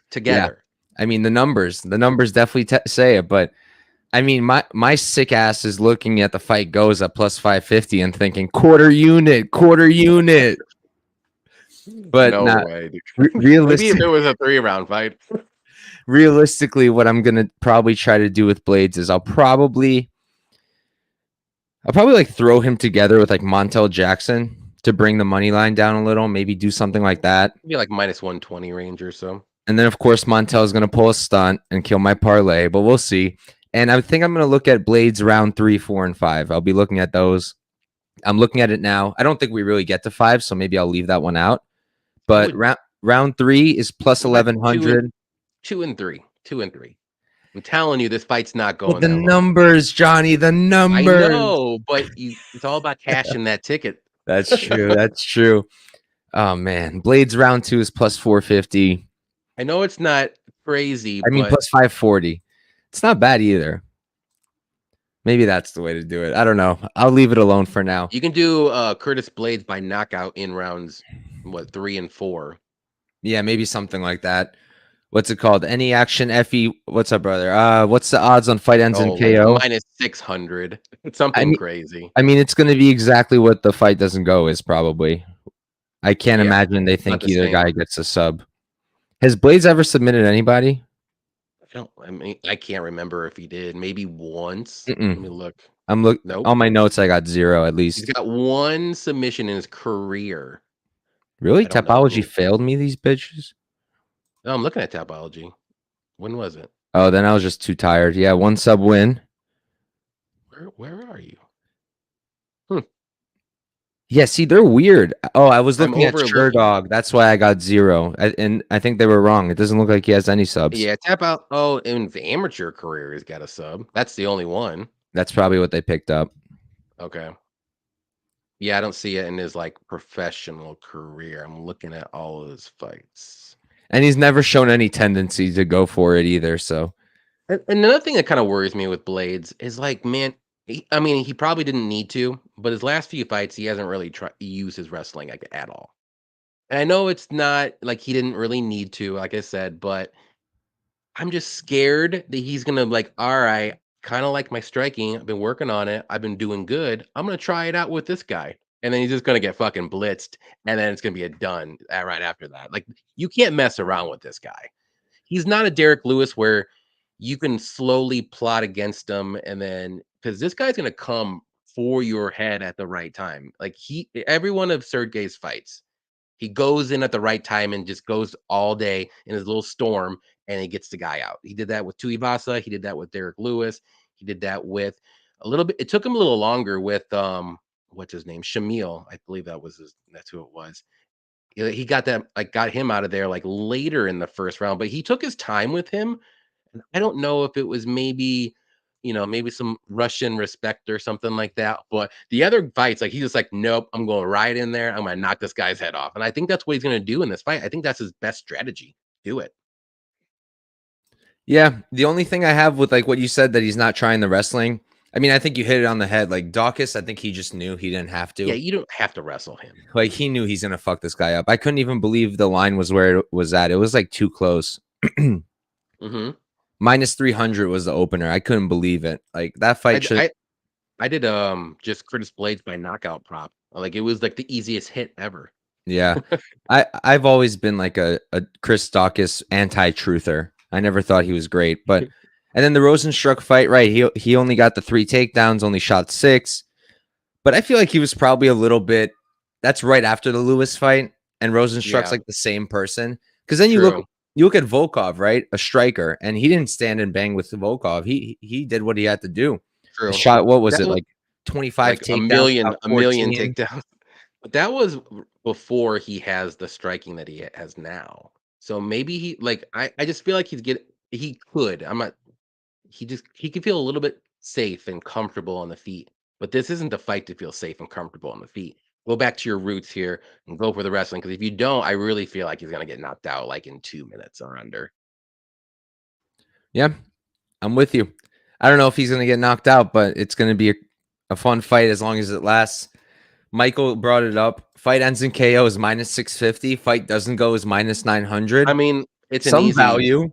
B: together.
A: I mean, the numbers definitely say it, but I mean, my sick ass is looking at the fight goes at plus 550 and thinking quarter unit, quarter unit. But
B: No
A: not
B: way, dude. Maybe if
A: realistic.
B: it was a 3-round fight.
A: Realistically, what I'm gonna probably try to do with Blaydes is I'll probably like throw him together with like Montel Jackson to bring the money line down a little. Maybe do something like that.
B: Maybe like minus 120 range or so.
A: And then, of course, Montel is going to pull a stunt and kill my parlay, but we'll see. And I think I'm going to look at Blaydes round 3, 4, and 5. I'll be looking at those. I'm looking at it now. I don't think we really get to 5, so maybe I'll leave that one out.
B: I
A: But
B: would
A: round 3 is plus
B: go back
A: 1100.
B: 2 and 3. 2 and 3. I'm telling you, this fight's not
A: But
B: going
A: the
B: that long.
A: numbers, Johnny, the
B: I
A: numbers.
B: know, but it's all about cashing that ticket.
A: That's true. That's true. Oh man, Blades round 2 is plus 450.
B: I know it's not crazy,
A: I mean
B: but
A: plus 540. It's not bad either. Maybe that's the way to do it. I don't know. I'll leave it alone for now.
B: you can do Curtis Blaydes by knockout in rounds 3 and 4.
A: Yeah, maybe something like that. What's it called? Any action FE. What's up, brother? What's the odds on fight ends in
B: Like
A: KO?
B: minus 600.
A: I
B: Something
A: mean,
B: crazy.
A: it's going to be exactly what the fight doesn't go is probably. I can't
B: Yeah,
A: imagine they
B: not
A: think
B: the
A: either
B: same.
A: guy gets a sub. Has Blades ever submitted anybody?
B: I can't remember if he did. Maybe once. Let
A: Mm-mm.
B: me look.
A: I'm look
B: Nope.
A: on my notes. I got 0 at
B: He's
A: least.
B: got one submission in his career.
A: Really?
B: I don't know
A: Topology
B: who.
A: failed me, these bitches?
B: No, I'm looking at Tapology. When was it?
A: Oh, then I was just too tired. Yeah, 1 sub win.
B: Where are you?
A: Yeah, see, they're weird. Oh, I was
B: I'm
A: looking at
B: overlooking it.
A: Dog. That's why I got 0. And I think they were wrong. It doesn't look like he has any subs.
B: Yeah, tap out. Oh, in the amateur career, he's got a sub. That's the only one.
A: That's probably what they picked up.
B: Okay. Yeah, I don't see it in his like professional career. I'm looking at all of his fights.
A: And he's never shown any tendency to go for it either. So,
B: And another thing that kind of worries me with Blades is like, man, I mean, he probably didn't need to, but his last few fights, he hasn't really used his wrestling like at all. And I know it's not like he didn't really need to, like I said, but I'm just scared that he's gonna like, all right, kind of like my striking. I've been working on it. I've been doing good. I'm gonna try it out with this guy. And then he's just gonna get fucking blitzed. And then it's gonna be a done right after that. Like, you can't mess around with this guy. He's not a Derek Lewis where you can slowly plot against him and then because this guy's gonna come for your head at the right time. Like every one of Sergei's fights, he goes in at the right time and just goes all day in his little storm and he gets the guy out. He did that with Tuivasa. He did that with Derek Lewis. He did that with a little bit. It took him a little longer with what's his name? Shamil. I believe that's who it was. He got got him out of there like later in the first round, but he took his time with him. And I don't know if it was maybe, maybe some Russian respect or something like that. But the other fights, like he's just like, nope, I'm going right in there. I'm gonna knock this guy's head off. And I think that's what he's gonna do in this fight. I think that's his best strategy. Do it.
A: yeah, the only thing I have with like what you said that he's not trying the wrestling. I mean, I think you hit it on the head. Like Dawkins, I think he just knew he didn't have
B: Yeah,
A: to.
B: you don't have to wrestle him.
A: Like he knew he's gonna fuck this guy up. I couldn't even believe the line was where it was at. It was like too close.
B: Hmm.
A: Minus 300 was the opener. I couldn't believe it. Like that
B: I,
A: fight
B: d-
A: should.
B: I did just Curtis Blades by knockout prop. Like it was like the easiest hit ever.
A: Yeah, I've always been like a Chris Dawkins anti-truther. I never thought he was great, but and then the Rosenstruck fight, right? He only got the 3 takedowns, only shot 6, but I feel like he was probably a little bit. That's right after the Lewis fight, and Rosenstruck's
B: Yeah,
A: like the same person. Because then
B: true,
A: you look at Volkov, right? A striker, and he didn't stand and bang with Volkov. He did what he had to do. The
B: true.
A: shot, what was
B: That
A: it
B: was
A: like? 25
B: like
A: takedowns, shot
B: a million
A: 14.
B: takedowns. But that was before he has the striking that he has now. So maybe I just feel like he could. I'm not he could feel a little bit safe and comfortable on the feet. But this isn't the fight to feel safe and comfortable on the feet. Go back to your roots here and go for the wrestling. Because if you don't, I really feel like he's gonna get knocked out like in 2 minutes or under.
A: Yeah, I'm with you. I don't know if he's going to get knocked out, but it's going to be a fun fight as long as it lasts. Michael brought it up. Fight ends in KO is minus 650. Fight doesn't go is minus 900.
B: I mean, it's an
A: Some
B: easy
A: value.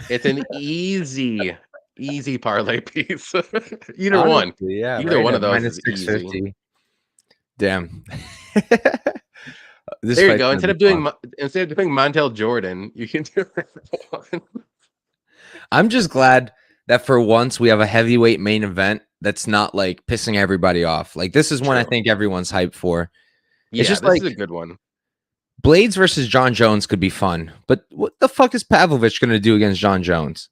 B: it's an easy parlay piece. Either one.
A: Honestly, yeah,
B: Either
A: right
B: one
A: at
B: of those
A: minus
B: is easy.
A: 650. Damn. This
B: There you
A: fight's
B: go.
A: gonna be fun.
B: Instead of doing Montel Jordan, you can do one.
A: I'm just glad that for once we have a heavyweight main event that's not like pissing everybody off. Like this is one I
B: True.
A: think everyone's hyped for. It's
B: Yeah,
A: just
B: this
A: like
B: is a good one.
A: Blaydes versus John Jones could be fun, but what the fuck is Pavlovich going to do against John Jones?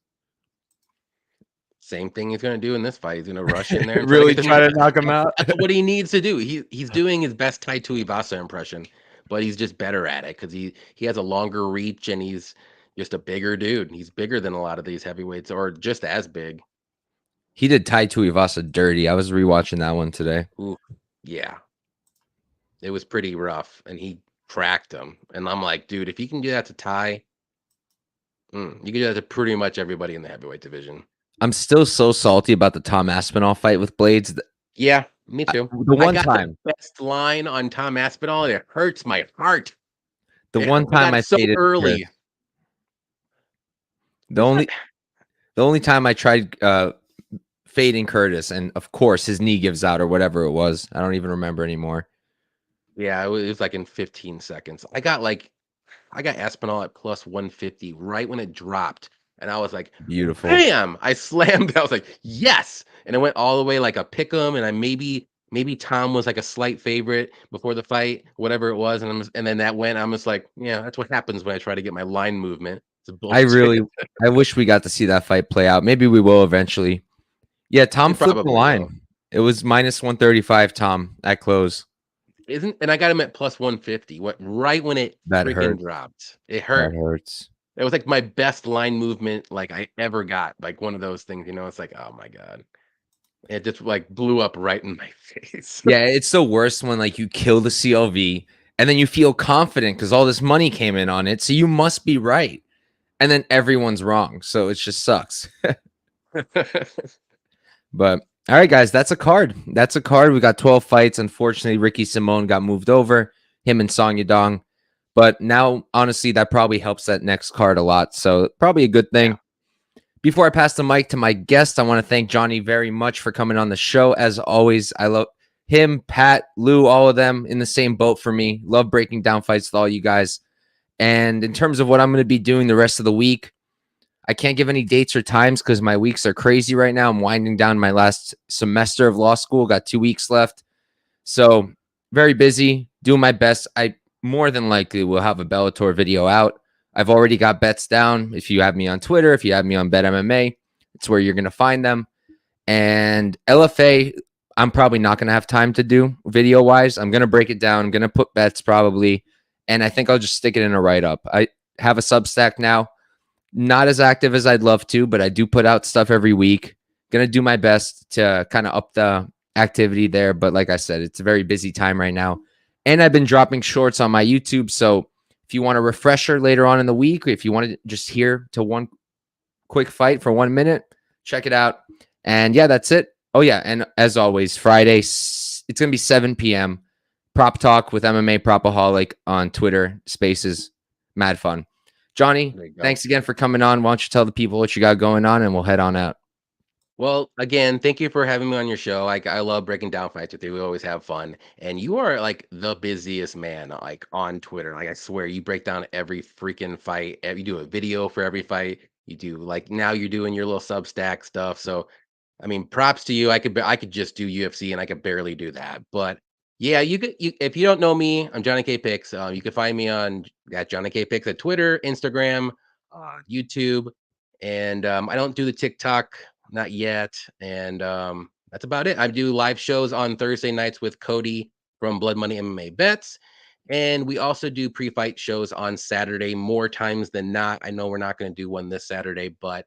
B: Same thing he's gonna do in this fight. He's gonna rush in there and
A: Really
B: get
A: try to knock him out?
B: That's what he needs to do. He's doing his best Tai Tuivasa impression, but he's just better at it because he has a longer reach and he's just a bigger dude. He's bigger than a lot of these heavyweights, or just as big.
A: He did Tai Tuivasa dirty. I was rewatching that one today.
B: Ooh, yeah, it was pretty rough, and he cracked him. And I'm like, dude, if you can do that to Tai, you can do that to pretty much everybody in the heavyweight division.
A: I'm still so salty about the Tom Aspinall fight with Blaydes.
B: Yeah, me too.
A: The one
B: I got
A: time,
B: the best line on Tom Aspinall. It hurts my heart.
A: the one time I
B: so
A: faded
B: early.
A: the only time I tried fading Curtis, and of course his knee gives out or whatever it was. I don't even remember anymore.
B: Yeah, it was like in 15 seconds. I got Aspinall at plus 150 right when it dropped. And I was like,
A: Beautiful.
B: bam! I slammed. I was like, yes. And it went all the way like a pick 'em. And I maybe Tom was like a slight favorite before the fight, whatever it was. And then that went, I'm just like, yeah, that's what happens when I try to get my line movement. It's bullshit.
A: I wish we got to see that fight play out. Maybe we will eventually. Yeah, Tom flipped the line.
B: Will.
A: It was minus 135, Tom, at close.
B: And I got him at plus 150. What right when it freaking dropped. It hurt.
A: That hurts.
B: It was like my best line movement like I ever got. Like one of those things, it's like, oh my God. It just like blew up right in my face.
A: Yeah, it's the worst when like you kill the CLV and then you feel confident because all this money came in on it. So you must be right. And then everyone's wrong. So it just sucks. But all right, guys, that's a card. That's a card. We got 12 fights. Unfortunately, Ricky Simone got moved over, him and Song Yadong. But now, honestly, that probably helps that next card a lot. So probably a good thing. Yeah. Before I pass the mic to my guest, I want to thank Johnny very much for coming on the show. As always, I love him, Pat, Lou, all of them in the same boat for me. Love breaking down fights with all you guys. And in terms of what I'm going to be doing the rest of the week, I can't give any dates or times because my weeks are crazy right now. I'm winding down my last semester of law school. Got 2 weeks left. So very busy, doing my best. I more than likely will have a Bellator video out. I've already got bets down. If you have me on Twitter, if you have me on Bet MMA, it's where you're going to find them. And LFA, I'm probably not going to have time to do video-wise. I'm going to break it down. I'm going to put bets probably. And I think I'll just stick it in a write-up. I have a Substack now. Not as active as I'd love to, but I do put out stuff every week. Going to do my best to kind of up the activity there. But like I said, it's a very busy time right now. And I've been dropping shorts on my YouTube. So if you want a refresher later on in the week, if you want to just hear to one quick fight for 1 minute, check it out. And yeah, that's it. Oh yeah. And as always, Friday, it's going to be 7 p.m. Prop Talk with MMA Propaholic on Twitter Spaces. Mad fun. Johnny, thanks again for coming on. Why don't you tell the people what you got going on and we'll head on out.
B: Well, again, thank you for having me on your show. Like, I love breaking down fights with you. We always have fun. And you are like the busiest man, like on Twitter. Like, I swear, you break down every freaking fight. You do a video for every fight. You do like now you're doing your little Substack stuff. So, I mean, props to you. I could just do UFC and I could barely do that. But yeah, if you don't know me, I'm Johnny K Picks. You can find me on at Johnny K Picks at Twitter, Instagram, YouTube, and I don't do the TikTok. Not yet. And that's about it. I do live shows on Thursday nights with Cody from Blood Money MMA Bets. And we also do pre-fight shows on Saturday more times than not. I know we're not going to do one this Saturday, but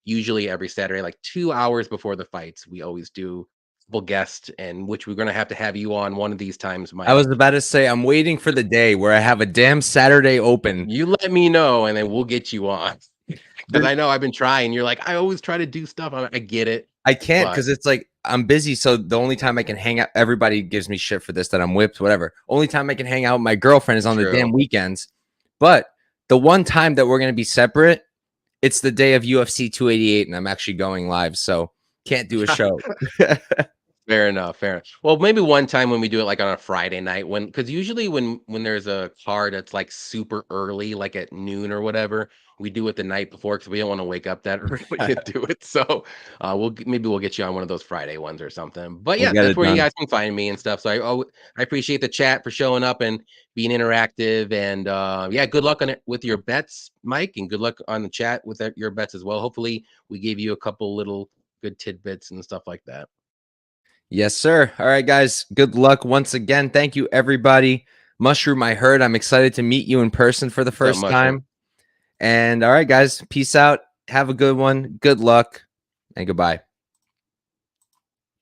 B: usually every Saturday, like 2 hours before the fights, we always do full guest, and which we're going to have you on one of these times, Mike.
A: I was about to say, I'm waiting for the day where I have a damn Saturday open.
B: You let me know, and then we'll get you on. Because I know I've been trying. You're like, I always try to do stuff. I get it.
A: I can't
B: but
A: because it's like I'm busy. So the only time I can hang out, everybody gives me shit for this that I'm whipped, whatever. Only time I can hang out with my girlfriend is on the
B: true.
A: damn weekends. But the one time that we're gonna be separate, it's the day of UFC 288, and I'm actually going live, so can't do a show.
B: Fair enough, fair enough. Well, maybe one time when we do it, like, on a Friday night because usually when there's a card that's, like, super early, like, at noon or whatever, we do it the night before because we don't wanna wake up that early to do it, so, maybe we'll get you on one of those Friday ones or something. But,
A: We'll
B: yeah,
A: get
B: that's
A: it
B: where you
A: done.
B: guys can find me and stuff, so I appreciate the chat for showing up and being interactive, and, yeah, good luck on it with your bets, Mike, and good luck on the chat with, your bets as well. Hopefully, we gave you a couple little good tidbits and stuff like that.
A: Yes, sir. All right, guys. Good luck once again. Thank you, everybody. Mushroom, I heard. I'm excited to meet you in person for the
B: What's up,
A: first
B: Mushroom?
A: time. And all right, guys. Peace out. Have a good one. Good luck and goodbye.